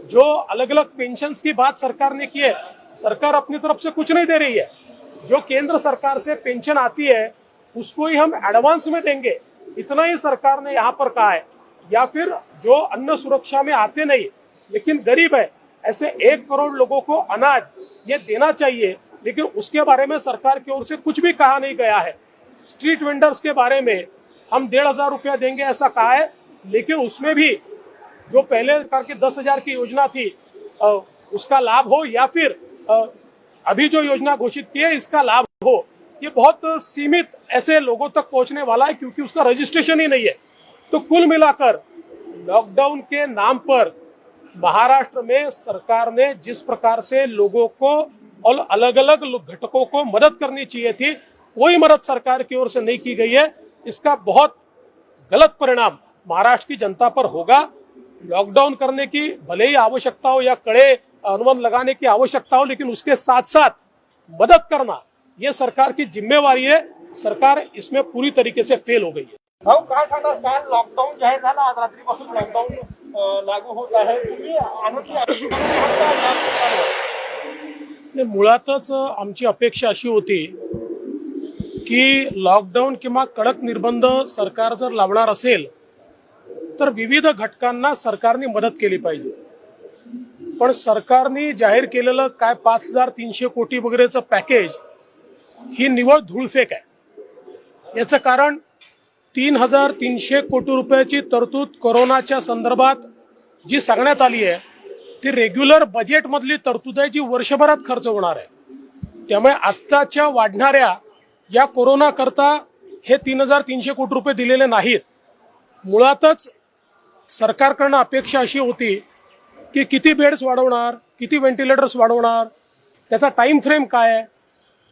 जो अलग अलग पेंशन्स की बात सरकार ने की है, सरकार अपनी तरफ से कुछ नहीं दे रही है. जो केंद्र सरकार से पेंशन आती है उसको ही हम एडवांस में देंगे, इतना ही सरकार ने यहाँ पर कहा है. या फिर जो अन्न सुरक्षा में आते नहीं लेकिन गरीब है ऐसे 1 करोड़ लोगों को अनाज ये देना चाहिए, लेकिन उसके बारे में सरकार की ओर से कुछ भी कहा नहीं गया है. स्ट्रीट वेंडर्स के बारे में हम 1,500 रुपया देंगे ऐसा कहा है, लेकिन उसमें भी जो पहले करके 10,000 की योजना थी उसका लाभ हो या फिर अभी जो योजना घोषित की है इसका लाभ हो, ये बहुत सीमित ऐसे लोगों तक पहुंचने वाला है क्योंकि उसका रजिस्ट्रेशन ही नहीं है. तो कुल मिलाकर लॉकडाउन के नाम पर महाराष्ट्र में सरकार ने जिस प्रकार से लोगों को और अलग अलग घटकों को मदद करनी चाहिए थी, कोई मदद सरकार की ओर से नहीं की गई है. इसका बहुत गलत परिणाम महाराष्ट्र की जनता पर होगा. लॉकडाउन करने की भले ही आवश्यकता हो या कड़े अनुबंध लगाने की आवश्यकता हो, लेकिन उसके साथ साथ मदद करना ये सरकार की जिम्मेवारी है. सरकार इसमें पूरी तरीके से फेल हो गई है. भाऊ काय सांगणार, काल लॉकडाऊन जाहीर झाला, आज रात्रीपासून लॉकडाऊन लागू होत आहे. तुम्ही आनंदी मुळातच आमची अपेक्षा अशी होती की लॉकडाऊन किंवा कडक निर्बंध सरकार जर लावणार असेल तर विविध घटकांना सरकारने मदत केली पाहिजे. पण सरकारने जाहीर केलेलं काय 5,300 कोटी वगैरेचं पॅकेज ही निव्वळ धूळफेक आहे. याचं कारण 3,300 कोटी रुपयाची तरतूद कोरोनाच्या संदर्भात जी सांगण्यात आली आहे ती रेग्युलर बजेट मधली तरतूद आहे जी वर्षभरात खर्च होणार आहे. त्यामुळे आत्ताच्या वाढणाऱ्या या कोरोना करता हे 3,300 कोटी रुपये दिलेले नाहीत. मुळातच सरकारकडनं अपेक्षा अशी होती की किती बेड्स वाढवणार, किती व्हेंटिलेटर्स वाढवणार, त्याचा टाइम फ्रेम काय आहे,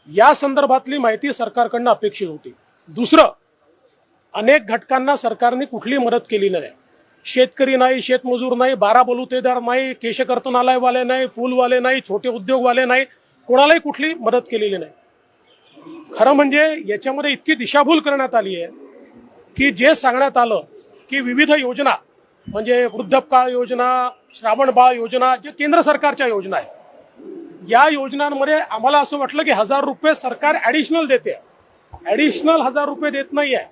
या संदर्भातली माहिती सरकारकडनं अपेक्षित होती. दुसरं, अनेक घटकांना सरकारने कुठली मदत केली नाही. शेतकरी नाही, शेतमजूर नाही, 12 बलुतेदार नाही, केशकर्तनालयवाले नाही, फुलवाले नाही, छोटे उद्योगवाले नाही, कोणालाही कुठली मदत केलेली नाही. खरं म्हणजे याच्यामध्ये इतकी दिशाभूल करण्यात आली आहे की जे सांगण्यात आलं की विविध योजना म्हणजे वृद्धपकाळ योजना, श्रावण बाळ योजना, जे केंद्र सरकारच्या योजना आहेत, या योजनांमध्ये आम्हाला असं वाटलं की 1000 रुपये सरकार ऍडिशनल देते. ऍडिशनल 1000 रुपये देत नाहीये.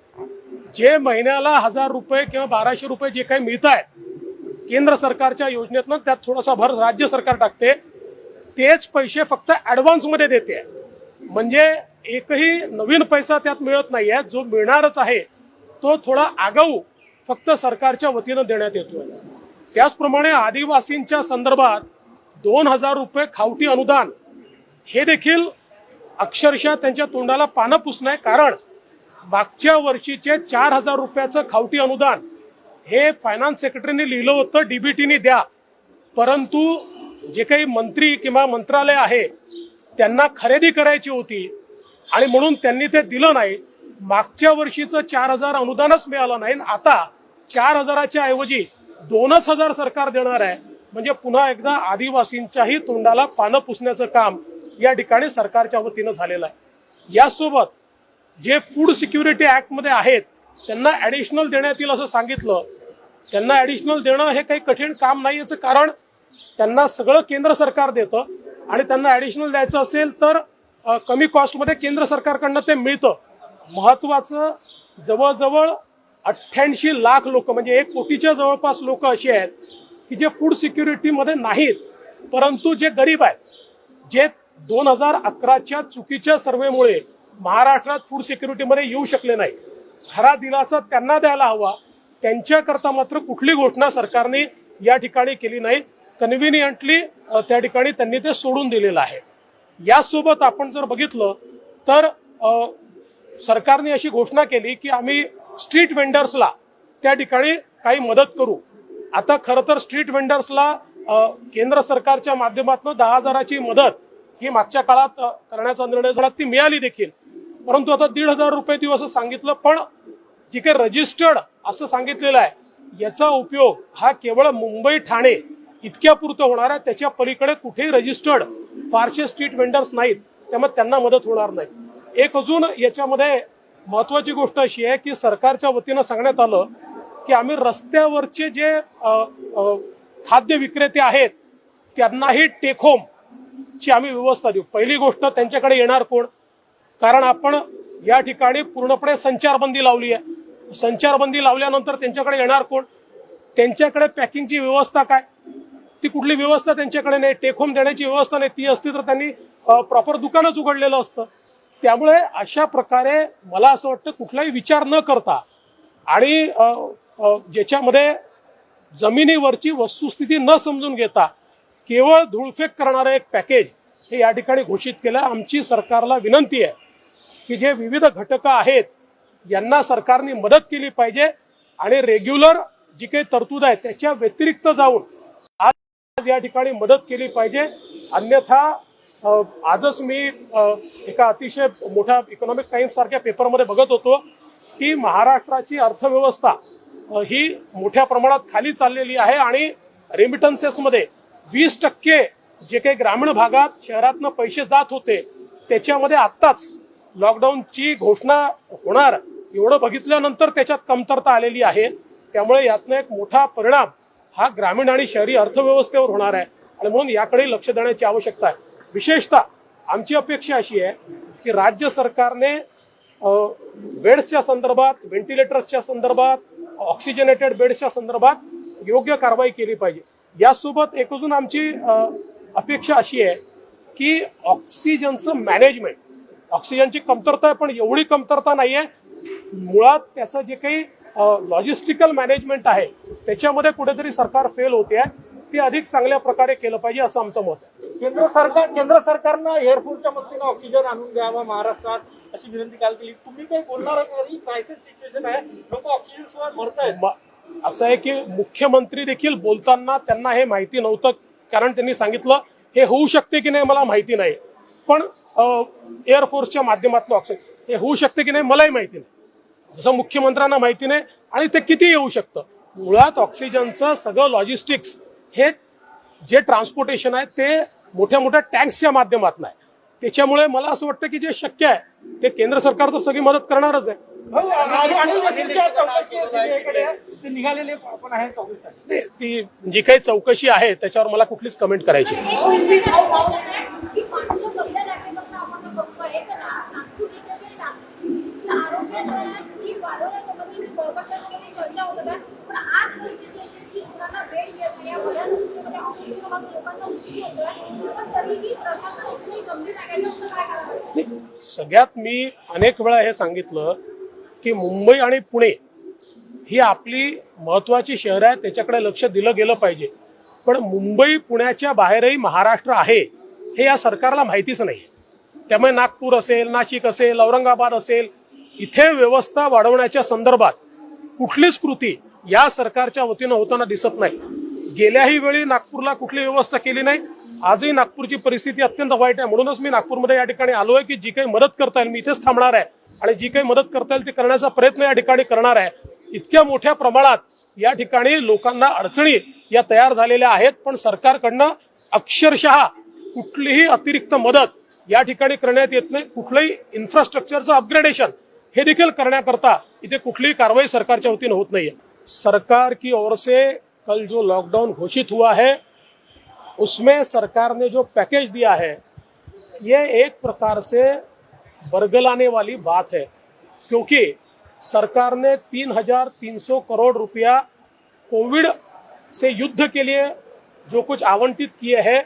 जे महिन्याला 1000 रुपये किंवा 1200 रुपये जे काही मिळत आहेत केंद्र सरकारच्या योजनेतनं, त्यात थोडासा भर राज्य सरकार टाकते, तेच पैसे फक्त ऍडव्हान्स मध्ये देते. म्हणजे एकही नवीन पैसा त्यात मिळत नाहीये. जो मिळणारच आहे तो थोडा आगाऊ फक्त सरकारच्या वतीनं देण्यात येतोय. त्याचप्रमाणे आदिवासींच्या संदर्भात 2000 रुपये खावटी अनुदान हे देखील अक्षरशः त्यांच्या तोंडाला पानं पुसणं आहे. कारण मागच्या वर्षीचे 4000 रुपयाचं खावटी अनुदान हे फायनान्स सेक्रेटरीने लिहिलं होतं डीबीटीने द्या, परंतु जे काही मंत्री किंवा मंत्रालय आहे त्यांना खरेदी करायची होती आणि म्हणून त्यांनी ते दिलं नाही. मागच्या वर्षीचं 4000 अनुदानच मिळालं नाही. आता 4000च्या ऐवजी 2000 सरकार देणार आहे. म्हणजे पुन्हा एकदा आदिवासींच्याही तोंडाला पानं पुसण्याचं काम या ठिकाणी सरकारच्या वतीनं झालेलं आहे. यासोबत जे फूड सिक्युरिटी ऍक्ट मध्ये आहेत त्यांना ऍडिशनल देण्यात येईल असं सांगितलं. त्यांना ऍडिशनल देणं हे काही कठीण काम नाही. याचं कारण त्यांना सगळं केंद्र सरकार देतं आणि त्यांना ऍडिशनल द्यायचं असेल तर कमी कॉस्टमध्ये केंद्र सरकारकडनं ते मिळतं. महत्वाचं, जवळजवळ 88 लाख लोक, म्हणजे 1 कोटीच्या जवळपास लोक अशी आहेत की जे फूड सिक्युरिटीमध्ये नाहीत, परंतु जे गरीब आहेत, जे 2011च्या चुकीच्या सर्व्हेमुळे महाराष्ट्रात फूड सिक्युरिटीमध्ये येऊ शकले नाही. खरा दिलासा त्यांना द्यायला हवा. त्यांच्याकरता मात्र कुठली घोषणा सरकारने या ठिकाणी केली नाही. कन्व्हिनियंटली त्या ठिकाणी त्यांनी ते सोडून दिलेलं आहे. यासोबत आपण जर बघितलं तर सरकारने अशी घोषणा केली की आम्ही स्ट्रीट वेंडर्सला त्या ठिकाणी काही मदत करू. आता खरं तर स्ट्रीट वेंडर्सला केंद्र सरकारच्या माध्यमातून 10,000ची मदत ही मागच्या काळात करण्याचा निर्णय झाला, ती मिळाली देखील, परंतु आता 1,500 रुपये देऊ असं सांगितलं. पण जे काही रजिस्टर्ड असं सांगितलेलं आहे याचा उपयोग हा केवळ मुंबई ठाणे इतक्या पुरतं होणार आहे. त्याच्या पलीकडे कुठेही रजिस्टर्ड फारसे स्ट्रीट वेंडर्स नाहीत, त्यामुळे त्यांना मदत होणार नाही. एक अजून याच्यामध्ये महत्वाची गोष्ट अशी आहे की सरकारच्या वतीनं सांगण्यात आलं की आम्ही रस्त्यावरचे जे खाद्य विक्रेते आहेत त्यांनाही टेक होम ची आम्ही व्यवस्था देऊ. पहिली गोष्ट, त्यांच्याकडे येणार कोण? कारण आपण या ठिकाणी पूर्णपणे संचारबंदी लावली आहे. संचारबंदी लावल्यानंतर त्यांच्याकडे येणार कोण? त्यांच्याकडे पॅकिंगची व्यवस्था काय? ती कुठली व्यवस्था त्यांच्याकडे नाही. टेक होम देण्याची व्यवस्था नाही. ती असती तर त्यांनी प्रॉपर दुकानच उघडलेलं असतं. त्यामुळे अशा प्रकारे मला असं वाटतं कुठलाही विचार न करता आणि ज्याच्यामध्ये जमिनीवरची वस्तुस्थिती न समजून घेता केवळ धूळफेक करणारं एक पॅकेज हे या ठिकाणी घोषित केलं. आमची सरकारला विनंती आहे की जे विविध घटक आहेत यांना सरकारने मदत केली पाहिजे आणि रेग्युलर जी काही तरतूद आहे त्याच्या व्यतिरिक्त जाऊन आज या ठिकाणी मदत केली पाहिजे. अन्यथा आजच मी एका अतिशय मोठ्या इकॉनॉमिक टाइम्स सारख्या पेपरमध्ये बघत होतो की महाराष्ट्राची अर्थव्यवस्था ही मोठ्या प्रमाणात खाली चाललेली आहे आणि रेमिटन्सेसमध्ये 20% जे काही ग्रामीण भागात शहरातनं पैसे जात होते त्याच्यामध्ये आत्ताच लॉकडाऊनची घोषणा होणार एवढं बघितल्यानंतर त्याच्यात कमतरता आलेली आहे. त्यामुळे यातनं एक मोठा परिणाम हा ग्रामीण आणि शहरी अर्थव्यवस्थेवर होणार आहे आणि म्हणून याकडे लक्ष देण्याची आवश्यकता आहे. विशेषतः आमची अपेक्षा अशी आहे की राज्य सरकारने बेड्सच्या संदर्भात, व्हेंटिलेटर्सच्या संदर्भात, ऑक्सिजनेटेड बेड्सच्या संदर्भात योग्य कारवाई केली पाहिजे. यासोबत एक अजून आमची अपेक्षा अशी आहे की ऑक्सिजनचं मॅनेजमेंट, ऑक्सिजनची कमतरता आहे पण एवढी कमतरता नाहीये. मुळात त्याचं जे काही लॉजिस्टिकल मॅनेजमेंट आहे त्याच्यामध्ये कुठेतरी सरकार फेल होते आहे. ते अधिक चांगल्या प्रकारे केलं पाहिजे असं आमचं मत आहे. केंद्र सरकारनं एअरफोर्सच्या मदतीनं ऑक्सिजन आणून द्यावा महाराष्ट्रात अशी विनंती काल केली. तुम्ही काही बोलणार का? क्रायसिस सिच्युएशन आहे, लोक ऑक्सिजन शिवाय मरतायत. असं आहे की मुख्यमंत्री देखील बोलताना त्यांना हे माहिती नव्हतं, कारण त्यांनी सांगितलं हे होऊ शकते की नाही मला माहिती नाही, पण एअरफोर्सच्या माध्यमातून ऑक्सिजन हे होऊ शकते की नाही मलाही माहिती नाही, जसं मुख्यमंत्र्यांना माहिती नाही आणि ते किती येऊ शकतं. मुळात ऑक्सिजनचं सगळं लॉजिस्टिक्स हे जे ट्रान्सपोर्टेशन आहे ते मोठ्या मोठ्या टँक्सच्या माध्यमातून आहे. त्याच्यामुळे मला असं वाटतं की जे शक्य आहे ते केंद्र सरकार तर सगळी मदत करणारच आहे, हो, आणि त्यांच्या चौकशी CBI आहे, ते निघालेले पण आहे चौकशीसाठी. ती जी काही चौकशी आहे त्याच्यावर मला कुठलीच कमेंट करायची नाही. एक गोष्ट की मागच्या पहिल्या लाटेपासून आपण बघतोय तर नागपूर जिल्ह्याचे आणि नागपूरची आरोग्य यंत्रणा ही वाढवण्यासंबंधी बळकटण्यासंबंधी चर्चा होत होत्या. पण आज परिस्थिती अशी आहे की मुलांना बेड येत नाही, या बऱ्याच हॉस्पिटलमध्ये ऑक्सिजन अभावी लोकांचा मृत्यू होतोय. पण तरीही प्रशासन इतकंही गंभीर नाही, याच्यावर काय करावं? सगळ्यात मी अनेक वेळा हे सांगितलं की मुंबई आणि पुणे ही आपली महत्वाची शहरं आहेत, त्याच्याकडे लक्ष दिलं गेलं पाहिजे. पण मुंबई पुण्याच्या बाहेरही महाराष्ट्र आहे हे या सरकारला माहितीच नाही. त्यामुळे नागपूर असेल, नाशिक असेल, औरंगाबाद असेल, इथे व्यवस्था वाढवण्याच्या संदर्भात कुठलीच कृती या सरकारच्या वतीनं होताना दिसत नाही. गेल्याही वेळी नागपूरला कुठली व्यवस्था केली नाही. आजही नागपूरची परिस्थिती अत्यंत वाईट आहे. म्हणूनच मी नागपूरमध्ये या ठिकाणी आलोय की जी काही मदत करता येईल मी इथेच थांबणार आहे आणि जी काही मदत करता येईल ती करण्याचा प्रयत्न या ठिकाणी करणार आहे. इतक्या मोठ्या प्रमाणात या ठिकाणी लोकांना अडचणी या तयार झालेल्या आहेत, पण सरकारकडनं अक्षरशः कुठलीही अतिरिक्त मदत या ठिकाणी करण्यात येत नाही. कुठलंही इन्फ्रास्ट्रक्चरचं अपग्रेडेशन हे देखील करण्याकरता इथे कुठलीही कारवाई सरकारच्या वतीनं होत नाहीये. सरकार की ओर से कल जो लॉकडाउन घोषित हुआ है उसमें सरकार ने जो पैकेज दिया है ये एक प्रकार से बरगलाने वाली बात है, क्योंकि सरकार ने 3,300 करोड़ रुपया कोविड से युद्ध के लिए जो कुछ आवंटित किए हैं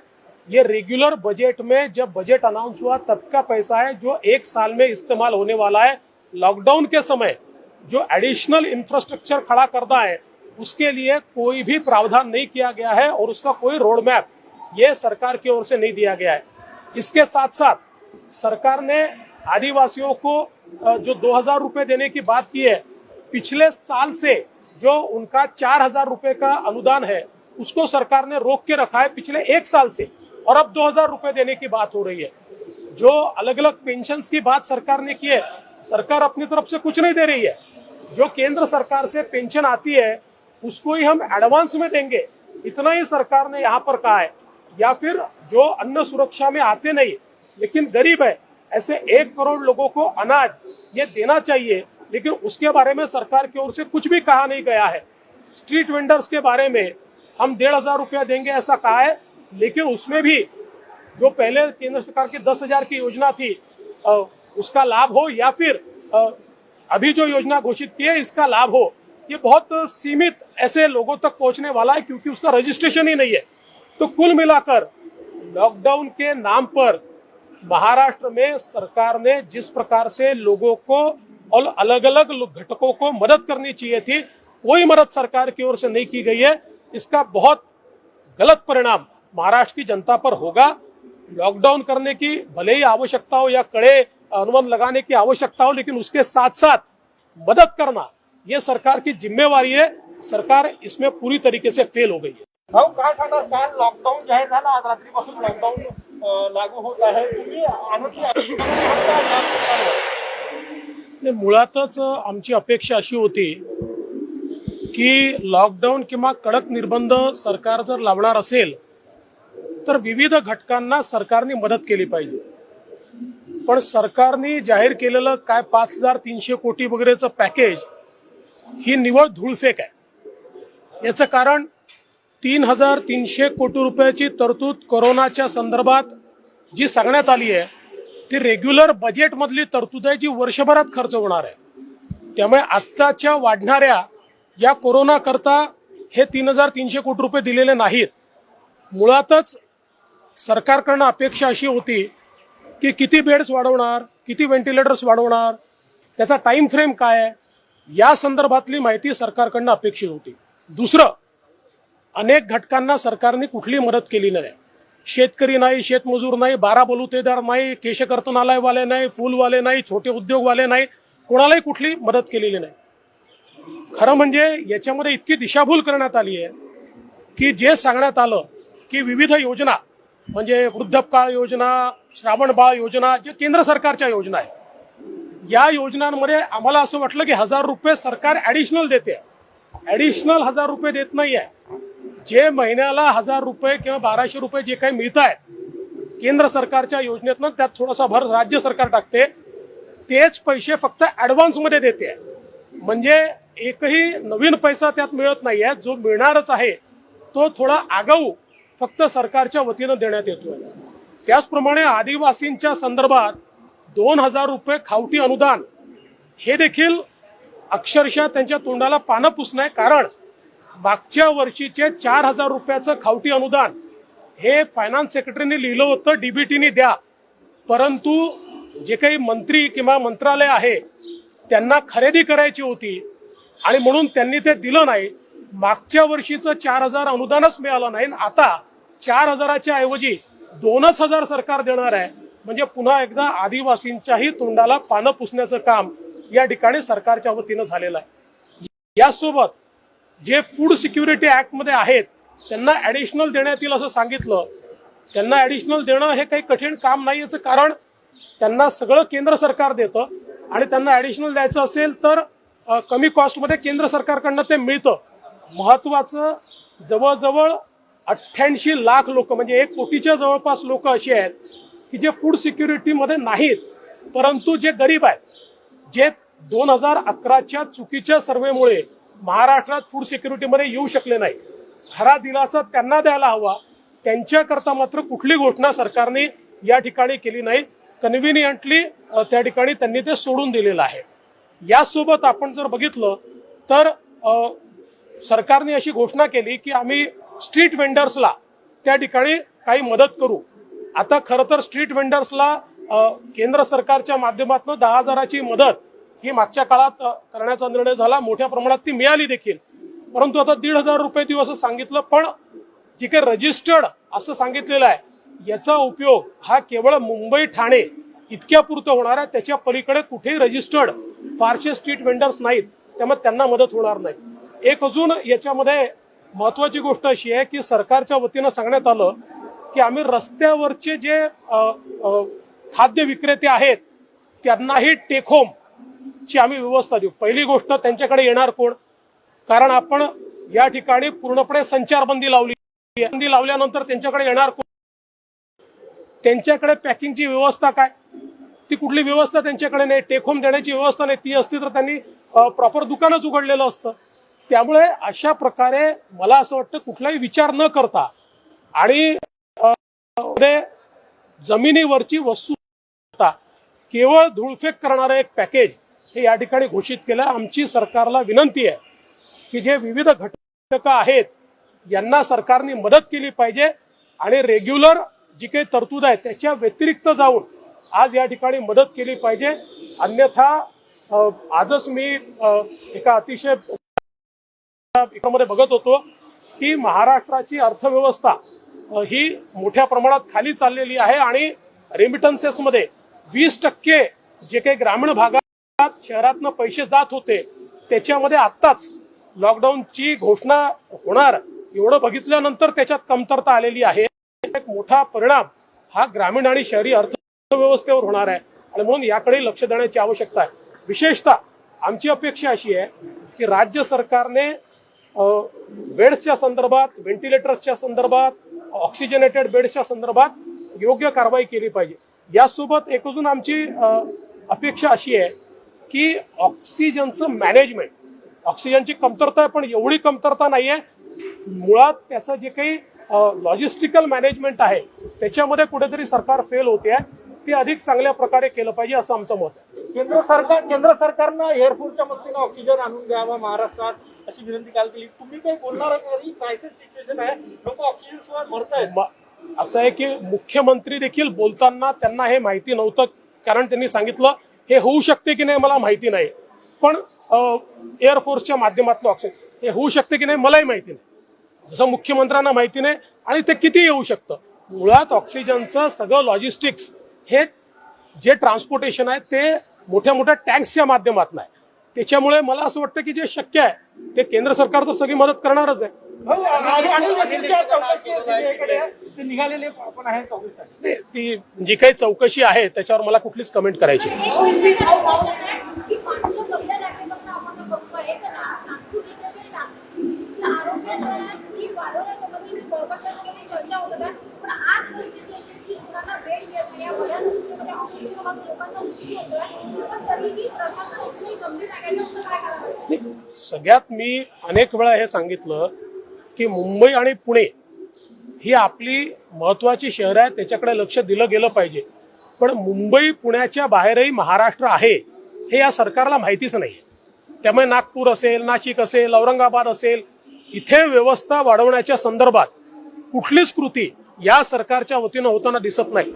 ये रेगुलर बजट में जब बजट अनाउंस हुआ तब का पैसा है जो एक साल में इस्तेमाल होने वाला है. लॉकडाउन के समय जो एडिशनल इंफ्रास्ट्रक्चर खड़ा करना है उसके लिए कोई भी प्रावधान नहीं किया गया है और उसका कोई रोड मैप ये सरकार की ओर से नहीं दिया गया है. इसके साथ साथ सरकार ने आदिवासियों को जो 2,000 रुपए देने की बात की है, पिछले साल से जो उनका 4,000 रुपए का अनुदान है उसको सरकार ने रोक के रखा है पिछले एक साल से, और अब 2,000 रुपए देने की बात हो रही है. जो अलग अलग पेंशन्स की बात सरकार ने की है, सरकार अपनी तरफ से कुछ नहीं दे रही है. जो केंद्र सरकार से पेंशन आती है उसको ही हम एडवांस में देंगे, इतना ही सरकार ने यहाँ पर कहा है. या फिर जो अन्न सुरक्षा में आते नहीं लेकिन गरीब है, ऐसे 1 करोड़ लोगों को अनाज ये देना चाहिए, लेकिन उसके बारे में सरकार की ओर से कुछ भी कहा नहीं गया है. स्ट्रीट वेंडर्स के बारे में हम 1,500 रुपया देंगे ऐसा कहा है, लेकिन उसमें भी जो पहले केंद्र सरकार की 10,000 की योजना थी उसका लाभ हो, या फिर अभी जो योजना घोषित की है इसका लाभ हो, ये बहुत सीमित ऐसे लोगों तक पहुंचने वाला है क्योंकि उसका रजिस्ट्रेशन ही नहीं है. तो कुल मिलाकर लॉकडाउन के नाम पर महाराष्ट्र में सरकार ने जिस प्रकार से लोगों को और अलग अलग घटकों को मदद करनी चाहिए थी, कोई मदद सरकार की ओर से नहीं की गई है. इसका बहुत गलत परिणाम महाराष्ट्र की जनता पर होगा. लॉकडाउन करने की भले ही आवश्यकता हो या कड़े अनुबंध लगाने की आवश्यकता हो, लेकिन उसके साथ साथ मदद करना ये सरकार की जिम्मेवारी है. सरकार इसमें पूरी तरीके से फेल हो गई है. हो, काय सांगणार? काल लॉकडाऊन जाहीर झालं, आज रात्रीपासून लॉकडाऊन लागू होत आहे. तुम्ही आनंदी आणि मुळातच आमची अपेक्षा अशी होती की लॉकडाऊन किंवा कडक निर्बंध सरकार जर लावणार असेल तर विविध घटकांना सरकारने मदत केली पाहिजे. पण सरकारने जाहीर केलेलं काय 5,300 कोटी वगैरेचं पॅकेज ही निव्वळ धूळफेक आहे. याचं कारण 3,300 कोटी रुपयाची तरतूद कोरोनाच्या संदर्भात जी सांगण्यात आली आहे ती रेग्युलर बजेट मधली तरतूद आहे, जी वर्षभरात खर्च होणार आहे. त्यामुळे आत्ताच्या वाढणाऱ्या या कोरोना करता हे 3,300 कोटी रुपये दिलेले नाहीत. मुळातच सरकारकडनं अपेक्षा अशी होती की किती बेड्स वाढवणार, किती व्हेंटिलेटर्स वाढवणार, त्याचा टाइम फ्रेम काय आहे, या संदर्भातली माहिती सरकारकडनं अपेक्षित होती. दुसरं, अनेक घटकांना सरकारने कुठली मदत केली नाही. शेतकरी नाही, शेतमजूर नाही, 12 बलुतेदार नाही, केशकर्तनालयवाले नाही, फुलवाले नाही, छोटे उद्योगवाले नाही, कोणालाही कुठली मदत केलेली नाही. खरं म्हणजे याच्यामध्ये इतकी दिशाभूल करण्यात आली आहे की जे सांगण्यात आलं की विविध योजना म्हणजे वृद्धपकाळ योजना, श्रावण बाळ योजना, जे केंद्र सरकारच्या योजना आहे, या योजनांमध्ये आम्हाला असं वाटलं की 1,000 रुपये सरकार ऍडिशनल देते. ऍडिशनल 1,000 रुपये देत नाहीये. जे महिन्याला 1,000 रुपये किंवा 1,200 रुपये जे काही मिळत आहे केंद्र सरकारच्या योजनेतनं त्यात थोडासा भर राज्य सरकार टाकते. तेच पैसे फक्त ऍडव्हान्समध्ये देते, म्हणजे एकही नवीन पैसा त्यात मिळत नाहीये. जो मिळणारच आहे तो थोडा आगाऊ फक्त सरकारच्या वतीनं देण्यात येतोय. त्याचप्रमाणे आदिवासींच्या संदर्भात 2,000 रुपये खावटी अनुदान हे देखील अक्षरशः त्यांच्या तोंडाला पानं पुसणं आहे. कारण मागच्या वर्षीचे 4,000 रुपयाचं खावटी अनुदान हे फायनान्स सेक्रेटरीने लिहिलं होतं डीबीटीने द्या, परंतु जे काही मंत्री किंवा मंत्रालय आहे त्यांना खरेदी करायची होती आणि म्हणून त्यांनी ते दिलं नाही. मागच्या वर्षीचं 4,000 अनुदानच मिळालं नाही. आता 4,000च्या ऐवजी 2,000 सरकार देणार आहे. म्हणजे पुन्हा एकदा आदिवासींच्याही तोंडाला पानं पुसण्याचं काम या ठिकाणी सरकारच्या वतीनं झालेलं आहे. यासोबत जे फूड सिक्युरिटी ऍक्ट मध्ये आहेत त्यांना ऍडिशनल देण्यात येईल असं सांगितलं. त्यांना ऍडिशनल देणं हे काही कठीण काम नाही. याचं कारण त्यांना सगळं केंद्र सरकार देतं आणि त्यांना ऍडिशनल द्यायचं असेल तर कमी कॉस्टमध्ये केंद्र सरकारकडनं ते मिळतं. महत्वाचं जवळजवळ 88 लाख लोक म्हणजे 1 कोटीच्या जवळपास लोक अशी आहेत की जे फूड सिक्युरिटीमध्ये नाहीत, परंतु जे गरीब आहेत, जे 2011च्या चुकीच्या सर्व्हेमुळे महाराष्ट्रात फूड सिक्युरिटीमध्ये येऊ शकले नाही. खरा दिलासा त्यांना द्यायला हवा. त्यांच्याकरता मात्र कुठली घोषणा सरकारने या ठिकाणी केली नाही. कन्व्हिनियंटली त्या ठिकाणी त्यांनी ते सोडून दिलेलं आहे. यासोबत आपण जर बघितलं तर सरकारने अशी घोषणा केली की आम्ही स्ट्रीट वेंडर्सला त्या ठिकाणी काही मदत करू. आता खरं तर स्ट्रीट वेंडर्सला केंद्र सरकारच्या माध्यमातून 10,000ची मदत ही मागच्या काळात करण्याचा निर्णय झाला. मोठ्या प्रमाणात ती मिळाली देखील, परंतु आता 1,500 रुपये देऊ असं सांगितलं. पण जे काही रजिस्टर्ड असं सांगितलेलं आहे याचा उपयोग हा केवळ मुंबई ठाणे इतक्या पुरतं होणार आहे. त्याच्या पलीकडे कुठेही रजिस्टर्ड फारसे स्ट्रीट वेंडर्स नाहीत, त्यामुळे त्यांना मदत होणार नाही. एक अजून याच्यामध्ये महत्वाची गोष्ट अशी आहे की सरकारच्या वतीनं सांगण्यात आलं की आम्ही रस्त्यावरचे जे खाद्य विक्रेते आहेत त्यांनाही टेक होम ची आम्ही व्यवस्था देऊ. पहिली गोष्ट त्यांच्याकडे येणार कोण, कारण आपण या ठिकाणी पूर्णपणे संचारबंदी लावली. बंदी लावल्यानंतर त्यांच्याकडे येणार कोण, त्यांच्याकडे पॅकिंगची व्यवस्था काय, ती कुठली व्यवस्था त्यांच्याकडे नाही. टेक होम देण्याची व्यवस्था नाही. ती असती तर त्यांनी प्रॉपर दुकानच उघडलेलं असतं. त्यामुळे अशा प्रकारे मला असं वाटतं कुठलाही विचार न करता आणि जमिनीवरची वस्तू केवळ धूळफेक करणारं एक पॅकेज हे या ठिकाणी घोषित केलं. आमची सरकारला विनंती आहे की जे विविध घटक आहेत यांना सरकारने मदत केली पाहिजे आणि रेग्युलर जी काही तरतूद आहे त्याच्या व्यतिरिक्त जाऊन आज या ठिकाणी मदत केली पाहिजे. अन्यथा आजच मी एका अतिशय मध्ये बघत होतो की महाराष्ट्राची अर्थव्यवस्था ही मोठ्या प्रमाणात खाली चाललेली आहे आणि रेमिटन्सेसमध्ये 20% जे काही ग्रामीण भागात शहरातनं पैसे जात होते त्याच्यामध्ये आत्ताच लॉकडाऊनची घोषणा होणार एवढं बघितल्यानंतर त्याच्यात कमतरता आलेली आहे. एक मोठा परिणाम हा ग्रामीण आणि शहरी अर्थव्यवस्थेवर होणार आहे आणि म्हणून याकडे लक्ष देण्याची आवश्यकता आहे. विशेषतः आमची अपेक्षा अशी आहे की राज्य सरकारने बेड्सच्या संदर्भात, व्हेंटिलेटर्सच्या संदर्भात, ऑक्सिजनेटेड बेड्सच्या संदर्भात योग्य कारवाई केली पाहिजे. यासोबत एक अजून आमची अपेक्षा अशी आहे की ऑक्सिजनचं मॅनेजमेंट, ऑक्सिजनची कमतरता आहे पण एवढी कमतरता नाहीये. मुळात त्याचं जे काही लॉजिस्टिकल मॅनेजमेंट आहे त्याच्यामध्ये कुठेतरी सरकार फेल होते आहे. ते अधिक चांगल्या प्रकारे केलं पाहिजे असं आमचं मत आहे. केंद्र सरकारनं एअरफोर्सच्या मदतीनं ऑक्सिजन आणून द्यावा महाराष्ट्रात अशी विनंती काल केली. तुम्ही काही बोलणार का? क्रायसिस सिच्युएशन आहे, लोक ऑक्सिजन शिवाय मरतायत. असं आहे की मुख्यमंत्री देखील बोलताना त्यांना हे माहिती नव्हतं, कारण त्यांनी सांगितलं हे होऊ शकते की नाही मला माहिती नाही, पण एअरफोर्सच्या माध्यमातून ऑक्सिजन हे होऊ शकते की नाही मलाही माहिती नाही, जसं मुख्यमंत्र्यांना माहिती नाही आणि ते किती येऊ शकतं. मुळात ऑक्सिजनचं सगळं लॉजिस्टिक्स हे जे ट्रान्सपोर्टेशन आहे ते मोठ्या मोठ्या टँक्सच्या माध्यमातून आहे. त्याच्यामुळे मला असं वाटतं की जे शक्य आहे ते केंद्र सरकार तर सगळी मदत करणारच आहे. निघालेले आपण आहे चौकशीसाठी. ती जी काही चौकशी आहे त्याच्यावर मला कुठलीच कमेंट करायची चर्चा होत होत्या, पण आज परिस्थिती अशी की मुलांना बेड येत नाही, बऱ्याच लोकांचा मृत्यू होतोय. सगळ्यात मी अनेक वेळा हे सांगितलं की मुंबई आणि पुणे ही आपली महत्वाची शहरं आहेत, त्याच्याकडे लक्ष दिलं गेलं पाहिजे. पण मुंबई पुण्याच्या बाहेरही महाराष्ट्र आहे हे या सरकारला माहितीच नाही. त्यामुळे नागपूर असेल, नाशिक असेल, औरंगाबाद असेल, इथे व्यवस्था वाढवण्याच्या संदर्भात कुठलीच कृती या सरकारच्या वतीनं होताना दिसत नाही.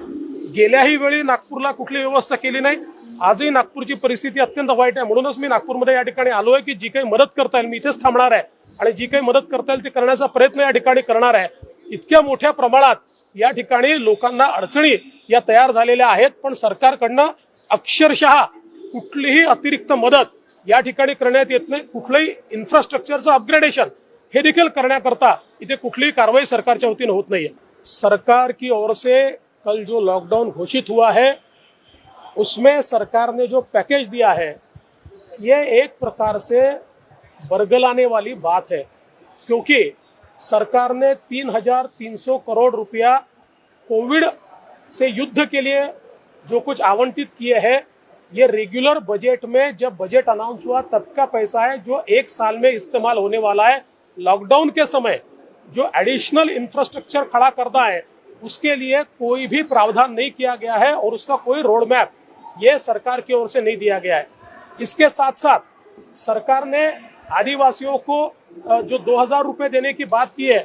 गेल्याही वेळी नागपूरला कुठली व्यवस्था केली नाही. आजही नागपूरची परिस्थिती अत्यंत वाईट आहे. म्हणूनच मी नागपूरमध्ये या ठिकाणी आलोय की जी काही मदत करता येईल मी इथेच थांबणार आहे आणि जी काही मदत करता येईल ती करण्याचा प्रयत्न या ठिकाणी करणार आहे. इतक्या मोठ्या प्रमाणात या ठिकाणी लोकांना अडचणी या तयार झालेल्या आहेत, पण सरकारकडनं अक्षरशः कुठलीही अतिरिक्त मदत या ठिकाणी करण्यात येत नाही. कुठलंही इन्फ्रास्ट्रक्चरचं अपग्रेडेशन हे देखील करण्याकरता इथे कुठलीही कारवाई सरकारच्या वतीनं होत नाहीये. सरकार की ओर से कल जो लॉकडाउन घोषित हुआ है उसमें सरकार ने जो पैकेज दिया है ये एक प्रकार से बरगलाने वाली बात है, क्योंकि सरकार ने 3,300 करोड़ रुपया कोविड से युद्ध के लिए जो कुछ आवंटित किए हैं ये रेगुलर बजट में जब बजट अनाउंस हुआ तब का पैसा है जो एक साल में इस्तेमाल होने वाला है. लॉकडाउन के समय जो एडिशनल इंफ्रास्ट्रक्चर खड़ा करना है उसके लिए कोई भी प्रावधान नहीं किया गया है और उसका कोई रोड मैप ये सरकार की ओर से नहीं दिया गया है. इसके साथ साथ सरकार ने आदिवासियों को जो 2,000 रुपए देने की बात की है,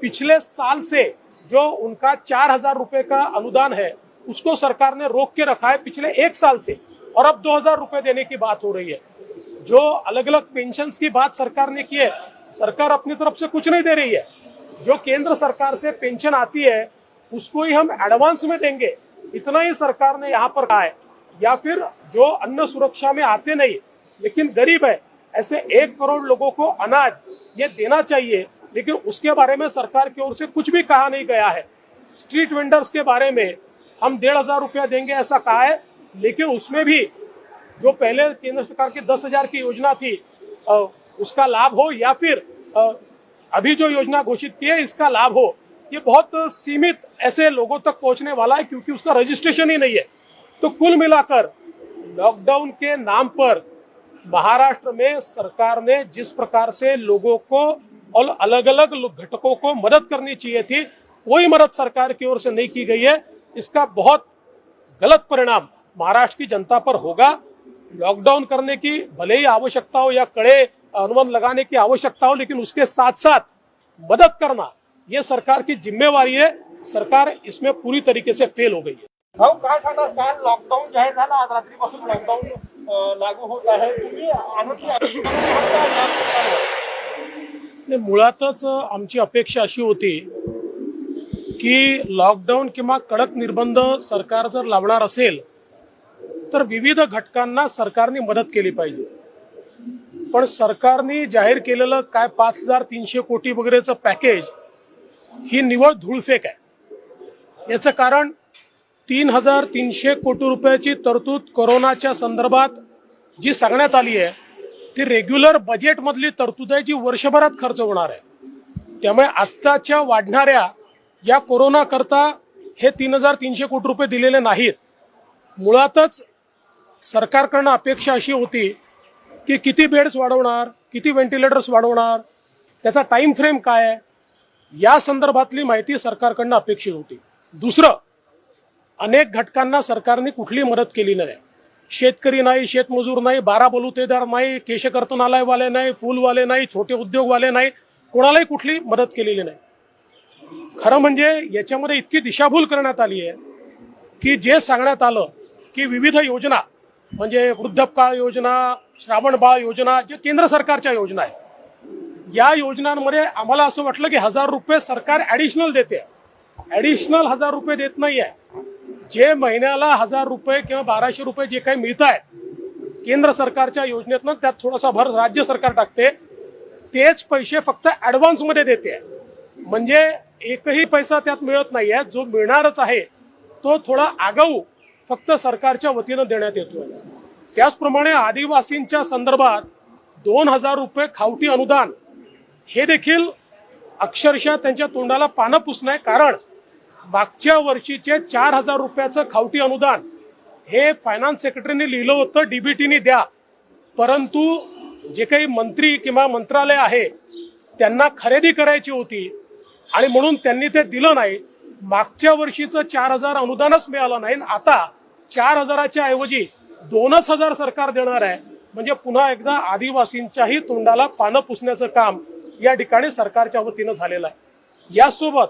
पिछले साल से जो उनका 4,000 रुपए का अनुदान है उसको सरकार ने रोक के रखा है पिछले एक साल से, और अब 2,000 रुपए देने की बात हो रही है. जो अलग अलग पेंशन्स की बात सरकार ने की है, सरकार अपनी तरफ से कुछ नहीं दे रही है. जो केंद्र सरकार से पेंशन आती है उसको ही हम एडवांस में देंगे, इतना ही सरकार ने यहाँ पर कहा है. या फिर जो अन्न सुरक्षा में आते नहीं लेकिन गरीब है ऐसे 1 करोड़ लोगों को अनाज ये देना चाहिए, लेकिन उसके बारे में सरकार की ओर से कुछ भी कहा नहीं गया है. स्ट्रीट वेंडर्स के बारे में हम 1,500 रुपया देंगे ऐसा कहा है, लेकिन उसमें भी जो पहले केंद्र सरकार की 10,000 की योजना थी उसका लाभ हो या फिर अभी जो योजना घोषित की है इसका लाभ हो, ये बहुत सीमित ऐसे लोगों तक पहुंचने वाला है क्योंकि उसका रजिस्ट्रेशन ही नहीं है. तो कुल मिलाकर लॉकडाउन के नाम पर महाराष्ट्र में सरकार ने जिस प्रकार से लोगों को और अलग अलग घटकों को मदद करनी चाहिए थी, कोई मदद सरकार की ओर से नहीं की गई है. इसका बहुत गलत परिणाम महाराष्ट्र की जनता पर होगा. लॉकडाउन करने की भले ही आवश्यकता हो या कड़े अनुबंध लगाने की आवश्यकता हो, लेकिन उसके साथ साथ मदद करना ये सरकार की जिम्मेवारी है. सरकार इसमें पूरी तरीके से फेल हो गई है. भाऊ काय सांगणार, काल लॉकडाऊन जाहीर झाला, आज रात्रीपासून लॉकडाऊन लागू होत आहे. तुम्ही आणखी नाही, मुळातच आमची अपेक्षा अशी होती की लॉकडाऊन किंवा कडक निर्बंध सरकार जर लावणार असेल तर विविध घटकांना सरकारने मदत केली पाहिजे. पण सरकारने जाहीर केलेलं काय 5,300 कोटी वगैरेचं पॅकेज ही निव्वळ धूळफेक आहे. याचं कारण 3,300 कोटी रुपयाची तरतूद कोरोनाच्या संदर्भात जी सांगण्यात आली आहे ती रेग्युलर बजेट मधली तरतूद आहे जी वर्षभरात खर्च होणार आहे. त्यामुळे आत्ताच्या वाढणाऱ्या या कोरोना करता हे 3,300 कोटी रुपये दिलेले नाहीत. मुळातच सरकारकडनं अपेक्षा अशी होती की किती बेड्स वाढवणार, किती व्हेंटिलेटर्स वाढवणार, त्याचा टाइम फ्रेम काय आहे, या संदर्भातली माहिती सरकारकडनं अपेक्षित होती. दुसरं, अनेक घटकांना सरकारने कुठली मदत केली नाही. शेतकरी नाही, शेतमजूर नाही, 12 बलुतेदार नाही, केशकर्तनालयवाले नाही, फुलवाले नाही, छोटे उद्योगवाले नाही, कोणालाही कुठली मदत केलेली नाही. खरं म्हणजे याच्यामध्ये इतकी दिशाभूल करण्यात आली आहे की जे सांगण्यात आलं की विविध योजना म्हणजे वृद्धपकाळ योजना, श्रावण बाळ योजना, जे केंद्र सरकारच्या योजना आहेत, या योजनांमध्ये आम्हाला असं वाटलं की 1,000 रुपये सरकार ऍडिशनल देते. ऍडिशनल 1,000 रुपये देत नाहीये. जे महिन्याला 1,000 रुपये किंवा 1,200 रुपये जे काही मिळत आहेत केंद्र सरकारच्या योजनेतनं त्यात थोडासा भर राज्य सरकार टाकते, तेच पैसे फक्त ऍडव्हान्स मध्ये देते. म्हणजे एकही पैसा त्यात मिळत नाहीये. जो मिळणारच आहे तो थोडा आगाऊ फक्त सरकारच्या वतीनं देण्यात येतोय. त्याचप्रमाणे आदिवासींच्या संदर्भात 2,000 रुपये खावटी अनुदान हे देखील अक्षरशः त्यांच्या तोंडाला पानं पुसणं आहे. कारण मागच्या वर्षीचे 4,000 रुपयाचं खावटी अनुदान हे फायनान्स सेक्रेटरीने लिहिलं होतं डीबीटीने द्या, परंतु जे काही मंत्री किंवा मंत्रालय आहे त्यांना खरेदी करायची होती आणि म्हणून त्यांनी ते दिलं नाही. मागच्या वर्षीचं 4,000 अनुदानच मिळालं नाही. आता 4,000च्या ऐवजी 2,000 सरकार देणार आहे. म्हणजे पुन्हा एकदा आदिवासींच्याही तोंडाला पानं पुसण्याचं काम या ठिकाणी सरकारच्या वतीनं झालेलं आहे. यासोबत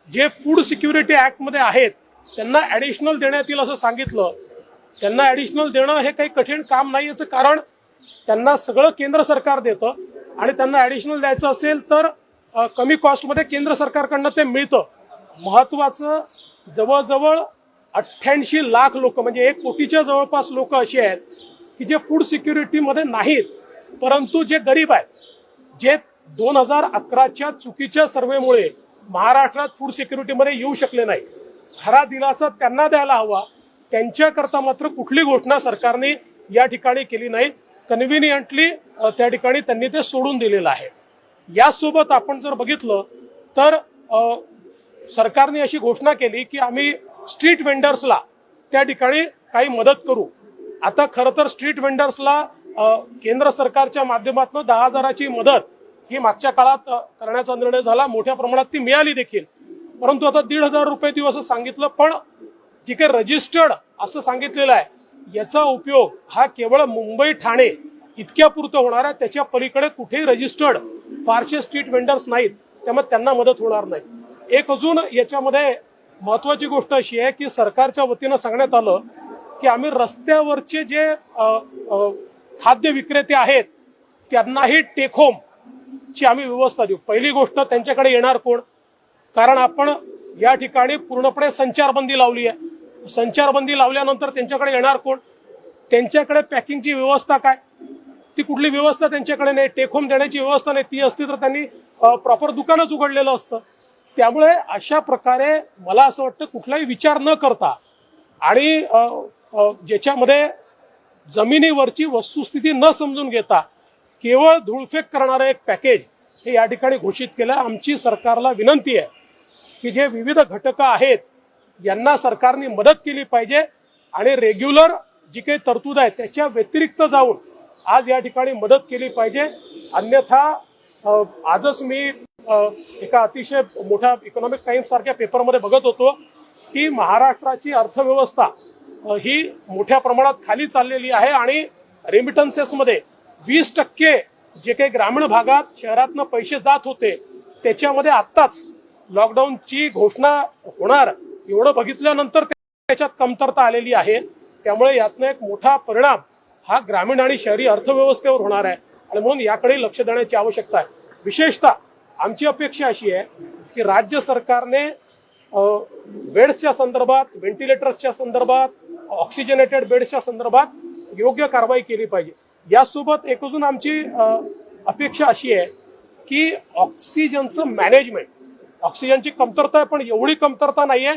जे फूड सिक्युरिटी ऍक्ट मध्ये आहेत त्यांना ऍडिशनल देण्यात येईल असं सांगितलं. त्यांना ऍडिशनल देणं हे काही कठीण काम नाही. याचं कारण त्यांना सगळं केंद्र सरकार देतं आणि त्यांना ऍडिशनल द्यायचं असेल तर कमी कॉस्टमध्ये केंद्र सरकारकडनं ते मिळतं. महत्वाचं जवळजवळ 88 लाख लोक म्हणजे 1 कोटीच्या जवळपास लोक अशी आहेत की जे फूड सिक्युरिटीमध्ये नाहीत, परंतु जे गरीब आहेत, जे 2011च्या चुकीच्या सर्व्हेमुळे महाराष्ट्रात फूड सिक्युरिटीमध्ये येऊ शकले नाही. खरा दिलासा त्यांना द्यायला हवा. त्यांच्याकरता मात्र कुठली घोषणा सरकारने या ठिकाणी केली नाही. कन्व्हिनियंटली त्या ठिकाणी त्यांनी ते सोडून दिलेलं आहे. यासोबत आपण जर बघितलं तर सरकारने अशी घोषणा केली की आम्ही स्ट्रीट वेंडर्सला त्या ठिकाणी काही मदत करू. आता खरं तर स्ट्रीट वेंडर्सला केंद्र सरकारच्या माध्यमातून 10,000ची मदत ही मागच्या काळात करण्याचा निर्णय झाला. मोठ्या प्रमाणात ती मिळाली देखील, परंतु आता 1,500 रुपये देऊ असं सांगितलं. पण जे काही रजिस्टर्ड असं सांगितलेलं आहे याचा उपयोग हा केवळ मुंबई ठाणे इतक्या पुरतं होणार आहे. त्याच्या पलीकडे कुठेही रजिस्टर्ड फारसे स्ट्रीट वेंडर्स नाहीत, त्यामुळे त्यांना मदत होणार नाही. एक अजून याच्यामध्ये महत्वाची गोष्ट अशी आहे की सरकारच्या वतीनं सांगण्यात आलं की आम्ही रस्त्यावरचे जे खाद्य विक्रेते आहेत त्यांनाही टेक होम ची आम्ही व्यवस्था देऊ. पहिली गोष्ट त्यांच्याकडे येणार कोण? कारण आपण या ठिकाणी पूर्णपणे संचारबंदी लावली आहे. संचारबंदी लावल्यानंतर त्यांच्याकडे येणार कोण? त्यांच्याकडे पॅकिंगची व्यवस्था काय? ती कुठली व्यवस्था त्यांच्याकडे नाही. टेक होम देण्याची व्यवस्था नाही. ती असती तर त्यांनी प्रॉपर दुकानच उघडलेलं असतं. त्यामुळे अशा प्रकारे मला असं वाटतं कुठलाही विचार न करता आणि ज्याच्यामध्ये जमिनीवरची वस्तुस्थिती न समजून घेता केवळ धूळफेक करणारं एक पॅकेज हे या ठिकाणी घोषित केलं. आमची सरकारला विनंती आहे की जे विविध घटक आहेत यांना सरकारने मदत केली पाहिजे आणि रेग्युलर जी काही तरतूद आहे त्याच्या व्यतिरिक्त जाऊन आज या ठिकाणी मदत केली पाहिजे. अन्यथा आजच मी एका अतिशय मोठ्या इकॉनॉमिक टाइम्स सारख्या पेपरमध्ये बघत होतो की महाराष्ट्राची अर्थव्यवस्था ही मोठ्या प्रमाणात खाली चाललेली आहे आणि रेमिटन्सेसमध्ये 20% जे काही ग्रामीण भागात शहरातनं पैसे जात होते त्याच्यामध्ये आत्ताच लॉकडाऊनची घोषणा होणार एवढं बघितल्यानंतर त्याच्यात कमतरता आलेली आहे. त्यामुळे यातनं एक मोठा परिणाम हा ग्रामीण आणि शहरी अर्थव्यवस्थेवर होणार आहे आणि म्हणून याकडे लक्ष देण्याची आवश्यकता आहे. विशेषतः आमची अपेक्षा अशी आहे की राज्य सरकारने बेड्सच्या संदर्भात, व्हेंटिलेटर्सच्या संदर्भात, ऑक्सिजनेटेड बेड्सच्या संदर्भात योग्य कारवाई केली पाहिजे. यासोबत एक अजून आमची अपेक्षा अशी आहे की ऑक्सिजनचं मॅनेजमेंट, ऑक्सिजनची कमतरता आहे पण एवढी कमतरता नाहीये.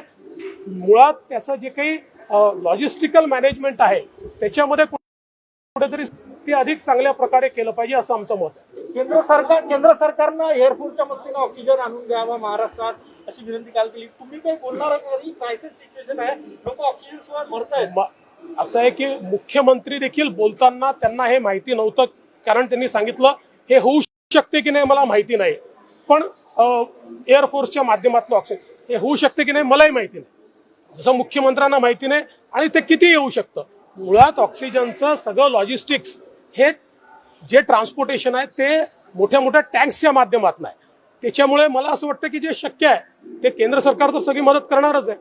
मुळात त्याचं जे काही लॉजिस्टिकल मॅनेजमेंट आहे त्याच्यामध्ये कुठेतरी ते अधिक चांगल्या प्रकारे केलं पाहिजे असं आमचं मत आहे. केंद्र सरकारनं एअरफोर्सच्या मदतीनं ऑक्सिजन आणून द्यावा महाराष्ट्रात अशी विनंती काल केली. तुम्ही काही बोलणार का? क्रायसिस सिच्युएशन आहे, लोक ऑक्सिजन शिवाय मरतायत. असं आहे की मुख्यमंत्री देखील बोलताना त्यांना हे माहिती नव्हतं, कारण त्यांनी सांगितलं हे होऊ शकते की नाही मला माहिती नाही, पण एअरफोर्सच्या माध्यमातून ऑक्सिजन हे होऊ शकते की नाही मलाही माहिती नाही, जसं मुख्यमंत्र्यांना माहिती नाही आणि ते किती येऊ शकतं. मुळात ऑक्सिजनचं सगळं लॉजिस्टिक्स हे जे ट्रान्सपोर्टेशन आहे ते मोठ्या मोठ्या टँक्सच्या माध्यमातून आहे. त्याच्यामुळे मला असं वाटतं की जे शक्य आहे ते केंद्र सरकार तर सगळी मदत करणारच आहे.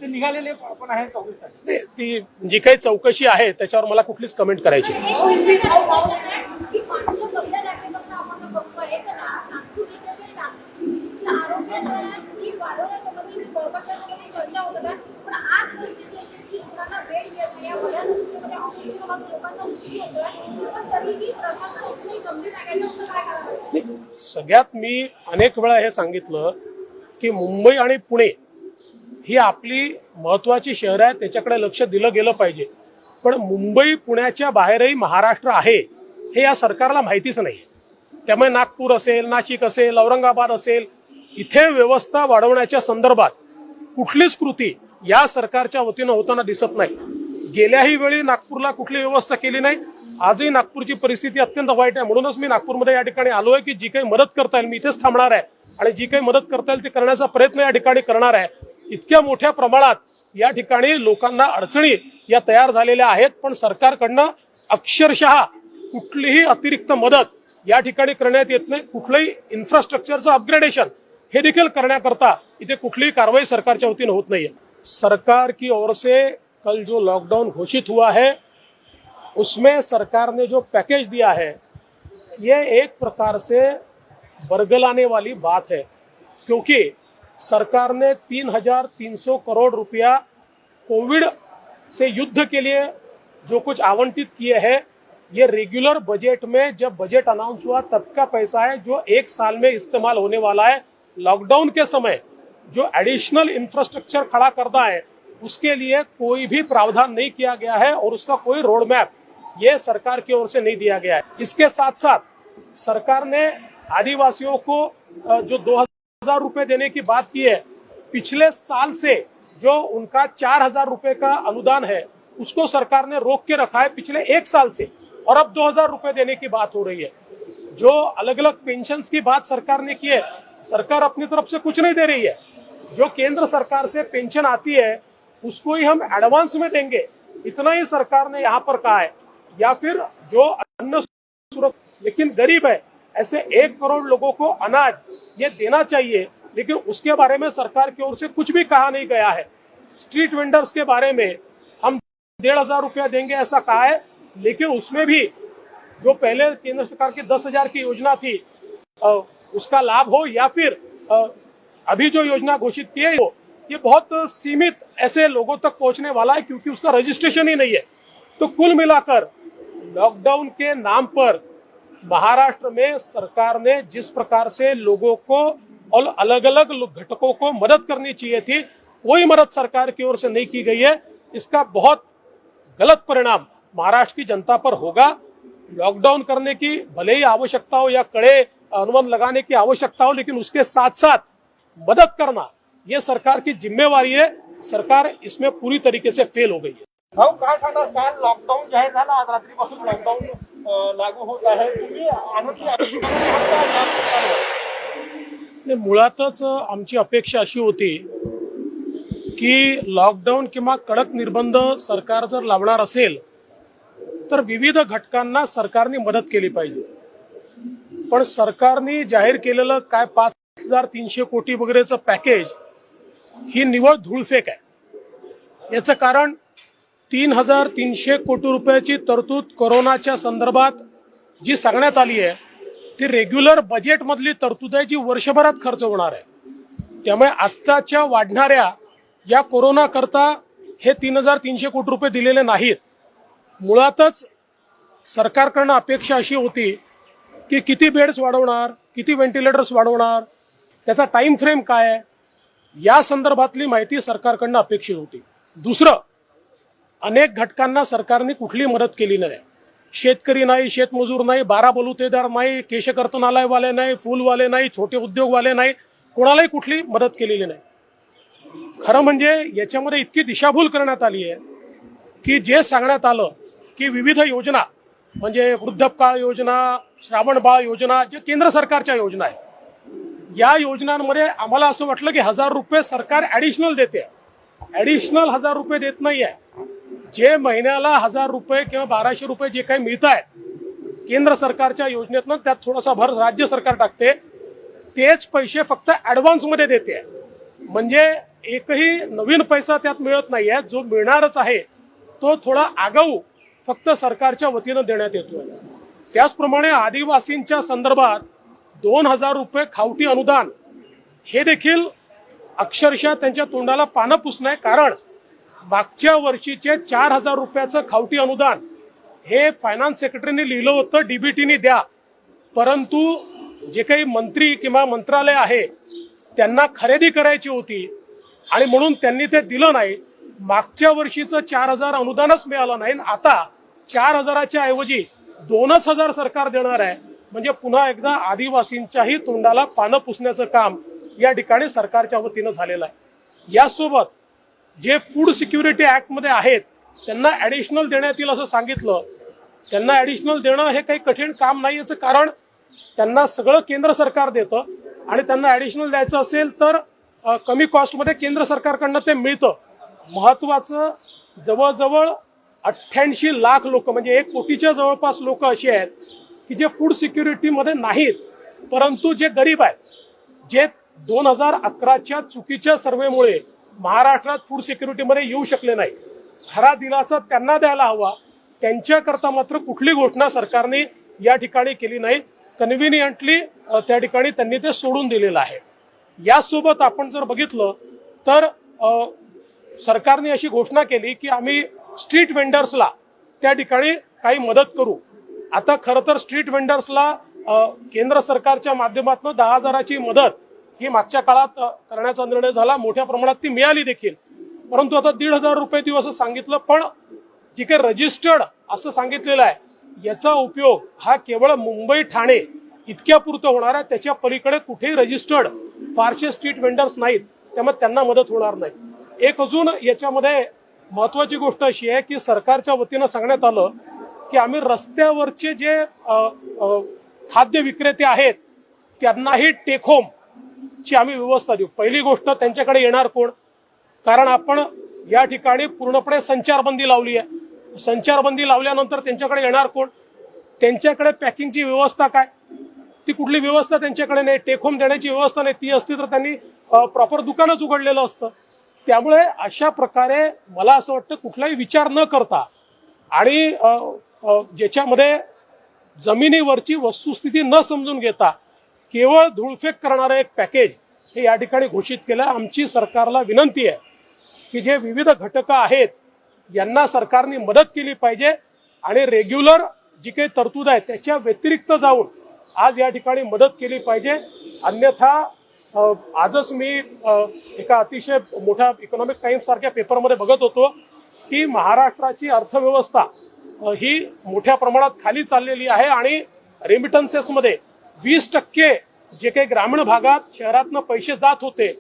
निघालेले आपण आहे चौकशीसाठी. ती जी काही चौकशी आहे त्याच्यावर मला कुठलीच कमेंट करायची नाही. की मागच्या पहिल्या लाटेपासून आपण बघतोय तर नागपूर जिल्ह्याच्या नागपूरची आरोग्य धोरण ही वाढवण्यासंबंधी बळकटण्यासंबंधी चर्चा होत होत्या. पण आज परिस्थिती अशी की रुग्णांना बेड मिळत नाही. या बऱ्याच हॉस्पिटलमध्ये ऑक्सिजन अभावी लोकांचा मृत्यू होतोय. पण तरीही प्रशासन इतकंही गंभीर नाही. याच्यावर काय करावं? सगळ्यात मी अनेक वेळा हे सांगितलं की मुंबई आणि पुणे ही आपली महत्वाची शहरं आहेत, त्याच्याकडे लक्ष दिलं गेलं पाहिजे. पण मुंबई पुण्याच्या बाहेरही महाराष्ट्र आहे हे या सरकारला माहितीच नाही. त्यामुळे नागपूर असेल, नाशिक असेल, औरंगाबाद असेल, इथे व्यवस्था वाढवण्याच्या संदर्भात कुठलीच कृती या सरकारच्या वतीनं होताना दिसत नाही. गेल्याही वेळी नागपूरला कुठली व्यवस्था केली नाही. आजही नागपूरची परिस्थिती अत्यंत वाईट आहे. म्हणूनच मी नागपूरमध्ये या ठिकाणी आलोय की जी काही मदत करता येईल मी इथेच थांबणार आहे आणि जी काही मदत करता येईल ती करण्याचा प्रयत्न या ठिकाणी करणार आहे. इतक्या मोठ्या प्रमाणात या ठिकाणी लोकांना अडचणी या तयार झालेल्या आहेत, पण सरकारकडनं अक्षरशः कुठलीही अतिरिक्त मदत या ठिकाणी करण्यात येत नाही. कुठलंही इन्फ्रास्ट्रक्चरचं अपग्रेडेशन हे देखील करण्याकरता इथे कुठलीही कारवाई सरकारच्या वतीने होत नाहीये. सरकार की ओर से कल जो लॉकडाउन घोषित हुआ है उसमें सरकार ने जो पैकेज दिया है ये एक प्रकार से बरगलाने वाली बात है, क्योंकि सरकार ने 3,300 करोड़ रुपया कोविड से युद्ध के लिए जो कुछ आवंटित किए हैं ये रेगुलर बजट में जब बजट अनाउंस हुआ तब का पैसा है जो एक साल में इस्तेमाल होने वाला है. लॉकडाउन के समय जो एडिशनल इंफ्रास्ट्रक्चर खड़ा करना है उसके लिए कोई भी प्रावधान नहीं किया गया है और उसका कोई रोड मैप ये सरकार की ओर से नहीं दिया गया है. इसके साथ साथ सरकार ने आदिवासियों को जो 2,000 रुपए देने की बात की है, पिछले साल से जो उनका 4,000 रुपए का अनुदान है उसको सरकार ने रोक के रखा है पिछले एक साल से, और अब 2,000 रुपए देने की बात हो रही है. जो अलग अलग पेंशन की बात सरकार ने की है, सरकार अपनी तरफ से कुछ नहीं दे रही है. जो केंद्र सरकार से पेंशन आती है उसको ही हम एडवांस में देंगे, इतना ही सरकार ने यहाँ पर कहा है. या फिर जो अन्न सुरक्षा, लेकिन गरीब है ऐसे 1 करोड़ लोगों को अनाज ये देना चाहिए, लेकिन उसके बारे में सरकार की ओर से कुछ भी कहा नहीं गया है. स्ट्रीट वेंडर्स के बारे में हम 1,500 रुपया देंगे ऐसा कहा है, लेकिन उसमें भी जो पहले केंद्र सरकार की 10,000 की योजना थी उसका लाभ हो, या फिर अभी जो योजना घोषित की है ये बहुत सीमित ऐसे लोगों तक पहुंचने वाला है, क्योंकि उसका रजिस्ट्रेशन ही नहीं है. तो कुल मिलाकर लॉकडाउन के नाम पर महाराष्ट्र में सरकार ने जिस प्रकार से लोगों को और अलग अलग घटकों को मदद करनी चाहिए थी, कोई मदद सरकार की ओर से नहीं की गई है. इसका बहुत गलत परिणाम महाराष्ट्र की जनता पर होगा. लॉकडाउन करने की भले ही आवश्यकता हो या कड़े अनुबंध लगाने की आवश्यकता हो, लेकिन उसके साथ साथ मदद करना ये सरकार की जिम्मेवारी है. सरकार इसमें पूरी तरीके से फेल हो गई है. भाऊ काय सांगणार, काल लॉकडाऊन जाहीर झाला, आज रात्रीपासून लॉकडाऊन लागू होत आहे. तुम्ही आणखी नाही, मुळातच आमची अपेक्षा अशी होती की लॉकडाऊन किंवा कडक निर्बंध सरकार जर लावणार असेल तर विविध घटकांना सरकारने मदत केली पाहिजे. पण सरकारने जाहीर केलेलं काय 5,300 कोटी वगैरेचं पॅकेज ही निव्वळ धूळफेक आहे. याचं कारण 3,300 कोटी रुपयाची तरतूद कोरोनाच्या संदर्भात जी सांगण्यात आली आहे ती रेग्युलर बजेट मधली तरतूद आहे जी वर्षभरात खर्च होणार आहे. त्यामुळे आत्ताच्या वाढणाऱ्या या कोरोना करता हे 3,300 कोटी रुपये दिलेले नाहीत. मुळातच सरकारकडनं अपेक्षा अशी होती की किती बेड्स वाढवणार, किती व्हेंटिलेटर्स वाढवणार, त्याचा टाइम फ्रेम काय आहे, या संदर्भातली माहिती सरकारकडनं अपेक्षित होती. दुसरं, अनेक घटकांना सरकारने कुठली मदत केली नाही. शेतकरी नाही, शेतमजूर नाही, 12 बलुतेदार नाही, केशकर्तनालयवाले नाही, फुलवाले नाही, छोटे उद्योगवाले नाही, कोणालाही कुठली मदत केलेली नाही. खरं म्हणजे याच्यामध्ये इतकी दिशाभूल करण्यात आली आहे की जे सांगण्यात आलं की विविध योजना म्हणजे वृद्धपकाळ योजना, श्रावण बाळ योजना, जे केंद्र सरकारच्या योजना आहे, या योजनांमध्ये आम्हाला असं वाटलं की 1,000 रुपये सरकार ऍडिशनल देते. ऍडिशनल 1,000 रुपये देत नाहीये. जे महिन्याला 1,000 रुपये किंवा 1,200 रुपये जे काही मिळत आहेत केंद्र सरकारच्या योजनेतनं, त्यात थोडासा भर राज्य सरकार टाकते, तेच पैसे फक्त ऍडव्हान्स मध्ये देते. म्हणजे एकही नवीन पैसा त्यात मिळत नाहीये. जो मिळणारच आहे तो थोडा आगाऊ फक्त सरकारच्या वतीनं देण्यात येतोय. त्याचप्रमाणे आदिवासींच्या संदर्भात 2,000 रुपये खावटी अनुदान हे देखील अक्षरशः त्यांच्या तोंडाला पानं पुसणं आहे. कारण मागच्या वर्षीचे 4,000 रुपयाचं खावटी अनुदान हे फायनान्स सेक्रेटरीने लिहिलं होतं डीबीटीने द्या, परंतु जे काही मंत्री किंवा मंत्रालय आहे त्यांना खरेदी करायची होती आणि म्हणून त्यांनी ते दिलं नाही. मागच्या वर्षीचं 4,000 अनुदानच मिळालं नाही. आता 4,000च्या ऐवजी 2,000 सरकार देणार आहे. म्हणजे पुन्हा एकदा आदिवासींच्याही तोंडाला पानं पुसण्याचं काम या ठिकाणी सरकारच्या वतीनं झालेलं आहे. यासोबत जे फूड सिक्युरिटी ऍक्ट मध्ये आहेत त्यांना ऍडिशनल देण्यात येईल असं सांगितलं. त्यांना ऍडिशनल देणं हे काही कठीण काम नाही, याचं कारण त्यांना सगळं केंद्र सरकार देतं आणि त्यांना ऍडिशनल द्यायचं असेल तर कमी कॉस्टमध्ये केंद्र सरकारकडनं ते मिळतं. महत्वाचं, जवळजवळ 88 लाख लोक म्हणजे 1 कोटीच्या जवळपास लोक अशी आहेत की जे फूड सिक्युरिटीमध्ये नाहीत, परंतु जे गरीब आहेत, जे 2011च्या चुकीच्या सर्व्हेमुळे महाराष्ट्रात फूड सिक्युरिटीमध्ये येऊ शकले नाही. खरा दिलासा त्यांना द्यायला हवा. त्यांच्याकरता मात्र कुठली घोषणा सरकारने या ठिकाणी केली नाही. कन्व्हिनियंटली त्या ठिकाणी त्यांनी ते सोडून दिलेलं आहे. यासोबत आपण जर बघितलं तर सरकारने अशी घोषणा केली की आम्ही स्ट्रीट वेंडर्सला त्या ठिकाणी काही मदत करू. आता खरं तर स्ट्रीट वेंडर्सला केंद्र सरकारच्या माध्यमातून 10,000ची मदत ही मागच्या काळात करण्याचा निर्णय झाला. मोठ्या प्रमाणात ती मिळाली देखील, परंतु आता 1,500 रुपये देऊ असं सांगितलं. पण जे काही रजिस्टर्ड असं सांगितलेलं आहे याचा उपयोग हा केवळ मुंबई ठाणे इतक्या पुरतं होणार आहे. त्याच्या पलीकडे कुठेही रजिस्टर्ड फारसे स्ट्रीट वेंडर्स नाहीत, त्यामुळे त्यांना मदत होणार नाही. एक अजून याच्यामध्ये महत्वाची गोष्ट अशी आहे की सरकारच्या वतीनं सांगण्यात आलं की आम्ही रस्त्यावरचे जे खाद्य विक्रेते आहेत त्यांनाही टेक होम ची आम्ही व्यवस्था देऊ. पहिली गोष्ट, त्यांच्याकडे येणार कोण? कारण आपण या ठिकाणी पूर्णपणे संचारबंदी लावली आहे. संचारबंदी लावल्यानंतर त्यांच्याकडे येणार कोण? त्यांच्याकडे पॅकिंगची व्यवस्था काय? ती कुठली व्यवस्था त्यांच्याकडे नाही. टेक होम देण्याची व्यवस्था नाही. ती असती तर त्यांनी प्रॉपर दुकानच उघडलेलं असतं. त्यामुळे अशा प्रकारे मला असं वाटतं कुठलाही विचार न करता आणि ज्याच्यामध्ये जमिनीवरची वस्तुस्थिती न समजून घेता केवळ धूळफेक करणारं एक पॅकेज हे या ठिकाणी घोषित केलं. आमची सरकारला विनंती आहे की जे विविध घटक आहेत यांना सरकारने मदत केली पाहिजे आणि रेग्युलर जी काही तरतूद आहे त्याच्या व्यतिरिक्त जाऊन आज या ठिकाणी मदत केली पाहिजे. अन्यथा आजच मी एका अतिशय मोठ्या इकॉनॉमिक टाइम्स सारख्या पेपरमध्ये बघत होतो की महाराष्ट्राची अर्थव्यवस्था ही मोठ्या प्रमाणात खाली चाललेली आहे आणि रेमिटन्सेसमध्ये 20% जे काही ग्रामीण भागात शहरातनं पैसे जात होते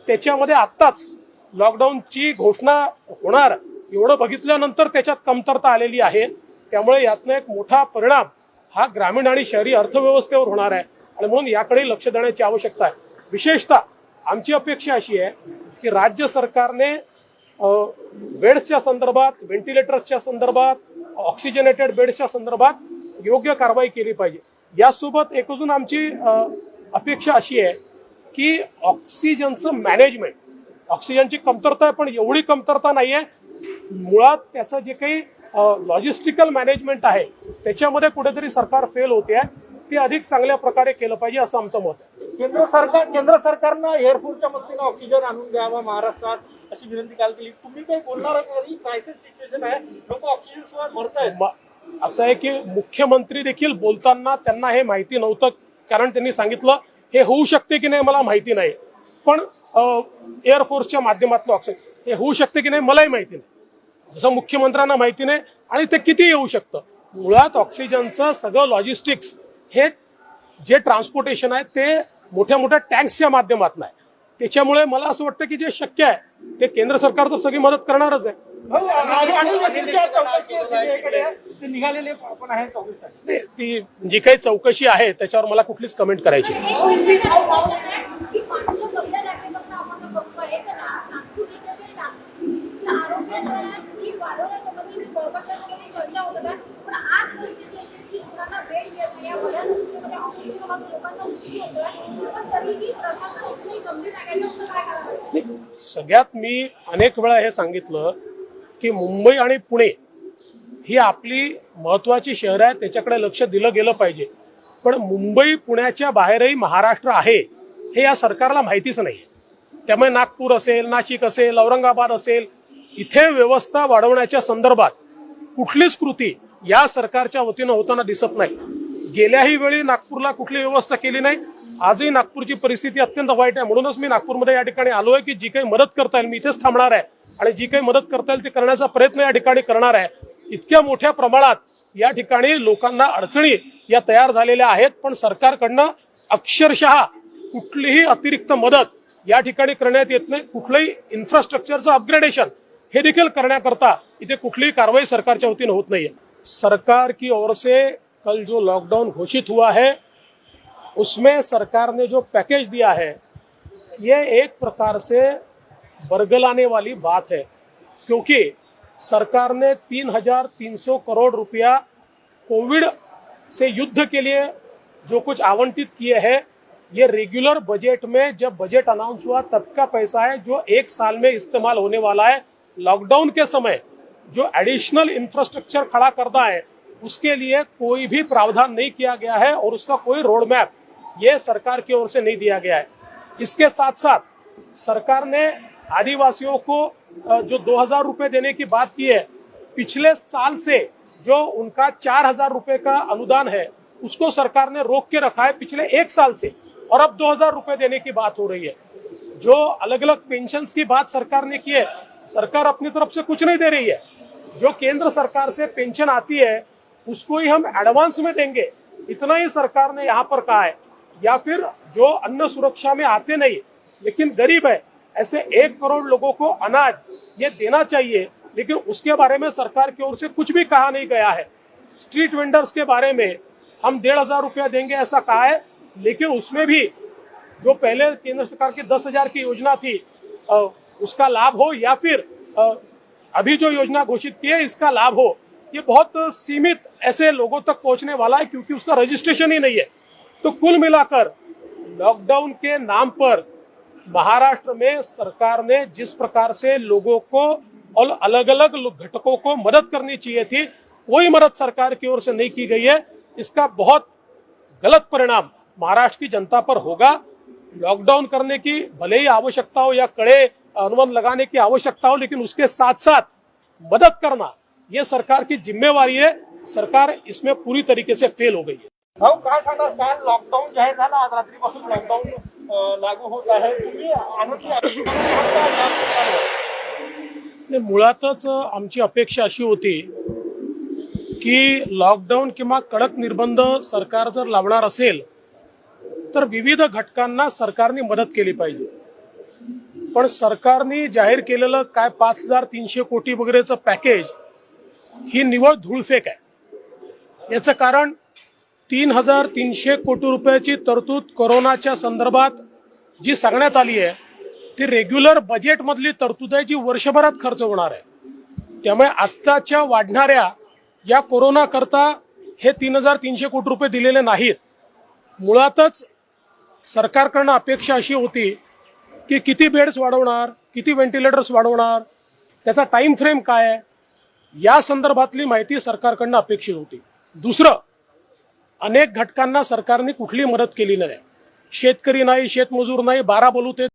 त्याच्यामध्ये आत्ताच लॉकडाऊनची घोषणा होणार एवढं बघितल्यानंतर त्याच्यात कमतरता आलेली आहे. त्यामुळे यातनं एक मोठा परिणाम हा ग्रामीण आणि शहरी अर्थव्यवस्थेवर होणार आहे आणि म्हणून याकडे लक्ष देण्याची आवश्यकता आहे. विशेषतः आमची अपेक्षा अशी आहे की राज्य सरकारने बेड्सच्या संदर्भात, व्हेंटिलेटर्सच्या संदर्भात, ऑक्सिजनेटेड बेड्सच्या संदर्भात योग्य कारवाई केली पाहिजे. यासोबत एक अजून आमची अपेक्षा अशी आहे की ऑक्सिजनचं मॅनेजमेंट, ऑक्सिजनची कमतरता आहे पण एवढी कमतरता नाहीये. मुळात त्याचं जे काही लॉजिस्टिकल मॅनेजमेंट आहे त्याच्यामध्ये कुठेतरी सरकार फेल होते आहे. ते अधिक चांगल्या प्रकारे केलं पाहिजे असं आमचं मत आहे. केंद्र सरकारनं एअरफोर्सच्या मदतीनं ऑक्सिजन आणून द्यावा महाराष्ट्रात अशी विनंती काल केली. तुम्ही काही बोलणार का? क्रायसिस सिच्युएशन आहे, लोक ऑक्सिजन शिवाय मरतायत. असं आहे की मुख्यमंत्री देखील बोलताना त्यांना हे माहिती नव्हतं, कारण त्यांनी सांगितलं हे होऊ शकते की नाही मला माहिती नाही, पण एअरफोर्सच्या माध्यमातून ऑक्सिजन हे होऊ शकते की नाही मलाही माहिती नाही, जसं मुख्यमंत्र्यांना माहिती नाही आणि ते किती येऊ शकतं. मुळात ऑक्सिजनचं सगळं लॉजिस्टिक्स हे जे ट्रान्सपोर्टेशन आहे ते मोठ्या मोठ्या टँक्सच्या माध्यमातून आहे. त्याच्यामुळे मला असं वाटतं की जे शक्य आहे ते केंद्र सरकार तर सगळी मदत करणारच आहे. निघालेले पण आहे 24 ती जी काही चौकशी आहे त्याच्यावर मला कुठलीच कमेंट करायची नाही. चर्चा होत होत्या, पण आज परिस्थिती अशी की मुलांना बेड येत नाही, बऱ्याच हॉस्पिटलमध्ये ऑक्सिजन अभावी लोकांचा मृत्यू होतोय, पण तरीही प्रशासन इतकंही गंभीर नाही. त्याच्यावर काय करावं? सगळ्यात मी अनेक वेळा हे सांगितलं की मुंबई आणि पुणे ही आपली महत्वाची शहरं आहेत, त्याच्याकडे लक्ष दिलं गेलं पाहिजे. पण मुंबई पुण्याच्या बाहेरही महाराष्ट्र आहे हे या सरकारला माहितीच नाही. त्यामुळे नागपूर असेल, नाशिक असेल, औरंगाबाद असेल, इथे व्यवस्था वाढवण्याच्या संदर्भात कुठलीच कृती या सरकारच्या वतीनं होताना दिसत नाही. गेल्याही वेळी नागपूरला कुठली व्यवस्था केली नाही. आजही नागपूरची परिस्थिती अत्यंत वाईट आहे. म्हणूनच मी नागपूरमध्ये या ठिकाणी आलोय की जी काही मदत करता येईल मी इथेच थांबणार आहे आणि जी काही मदत करता येईल ती करण्याचा प्रयत्न या ठिकाणी करणार आहे. इतक्या मोठ्या प्रमाणात या ठिकाणी लोकांना अडचणी या तयार झालेल्या आहेत, पण सरकारकडनं अक्षरशः कुठलीही अतिरिक्त मदत या ठिकाणी करण्यात येत नाही. कुठलंही इन्फ्रास्ट्रक्चरचं अपग्रेडेशन हे देखील करण्याकरता इथे कुठलीही कारवाई सरकारच्या वतीने होत नाहीये। सरकार की ओर से कल जो लॉकडाउन घोषित हुआ है उसमें सरकार ने जो पैकेज दिया है ये एक प्रकार से बरगलाने वाली बात है, क्योंकि सरकार ने 3,300 करोड़ रुपया कोविड से युद्ध के लिए जो कुछ आवंटित किए हैं ये रेगुलर बजट में जब बजट अनाउंस हुआ तब का पैसा है जो एक साल में इस्तेमाल होने वाला है। लॉकडाउन के समय जो एडिशनल इंफ्रास्ट्रक्चर खड़ा करना है उसके लिए कोई भी प्रावधान नहीं किया गया है और उसका कोई रोड मैप ये सरकार की ओर से नहीं दिया गया है। इसके साथ साथ सरकार ने आदिवासियों को जो 2,000 रुपए देने की बात की है, पिछले साल से जो उनका 4,000 रुपए का अनुदान है उसको सरकार ने रोक के रखा है पिछले एक साल से, और अब 2,000 रुपए देने की बात हो रही है। जो अलग अलग पेंशन्स की बात सरकार ने की है, सरकार अपनी तरफ से कुछ नहीं दे रही है। जो केंद्र सरकार से पेंशन आती है उसको ही हम एडवांस में देंगे, इतना ही सरकार ने यहाँ पर कहा है। या फिर जो अन्न सुरक्षा में आते नहीं लेकिन गरीब है, ऐसे 1 करोड़ लोगों को अनाज ये देना चाहिए, लेकिन उसके बारे में सरकार की ओर से कुछ भी कहा नहीं गया है। स्ट्रीट वेंडर्स के बारे में हम 1,500 रुपया देंगे ऐसा कहा है, लेकिन उसमें भी जो पहले केंद्र सरकार की 10,000 की योजना थी उसका लाभ हो या फिर अभी जो योजना घोषित की है इसका लाभ हो, ये बहुत सीमित ऐसे लोगों तक पहुंचने वाला है क्योंकि उसका रजिस्ट्रेशन ही नहीं है। तो कुल मिलाकर लॉकडाउन के नाम पर महाराष्ट्र में सरकार ने जिस प्रकार से लोगों को और अलग अलग घटकों को मदद करनी चाहिए थी, कोई मदद सरकार की ओर से नहीं की गई है। इसका बहुत गलत परिणाम महाराष्ट्र की जनता पर होगा। लॉकडाउन करने की भले ही आवश्यकता हो या कड़े अनुबंध लगाने की आवश्यकता हो, लेकिन उसके साथ साथ मदद करना ये सरकार की जिम्मेवारी है। सरकार इसमें पूरी तरीके से फेल हो गई है। भाऊ काय सांगणार, काल लॉकडाऊन जाहीर झालं, आज रात्रीपासून लॉकडाऊन लागू होत आहे, तुम्ही आनंदी नाही, मुळातच आमची अपेक्षा अशी होती की लॉकडाऊन किंवा कडक निर्बंध सरकार जर लावणार असेल तर विविध घटकांना सरकारने मदत केली पाहिजे। पण सरकारने जाहीर केलेलं काय 5,300 कोटी वगैरेचं पॅकेज ही निव्वळ धूळफेक आहे। याचं कारण 3,300 कोटी रुपयाची तरतूद कोरोनाच्या संदर्भात जी सांगण्यात आली आहे ती रेग्युलर बजेट मधली तरतूद आहे जी वर्षभरात खर्च होणार आहे। त्यामुळे आत्ताच्या वाढणाऱ्या या कोरोना करता हे 3,300 कोटी रुपये दिलेले नाहीत। मुळातच सरकारकडून अपेक्षा अशी होती की किती बेड्स वाढवणार, किती व्हेंटिलेटर्स वाढवणार, त्याचा टाइम फ्रेम काय आहे, या संदर्भातली माहिती सरकारकडून अपेक्षित होती। दुसरं, अनेक घटकांना सरकारने कुठली मदत केली नाही। शेतकरी नाही, शेतमजूर नाही, 12 बलुते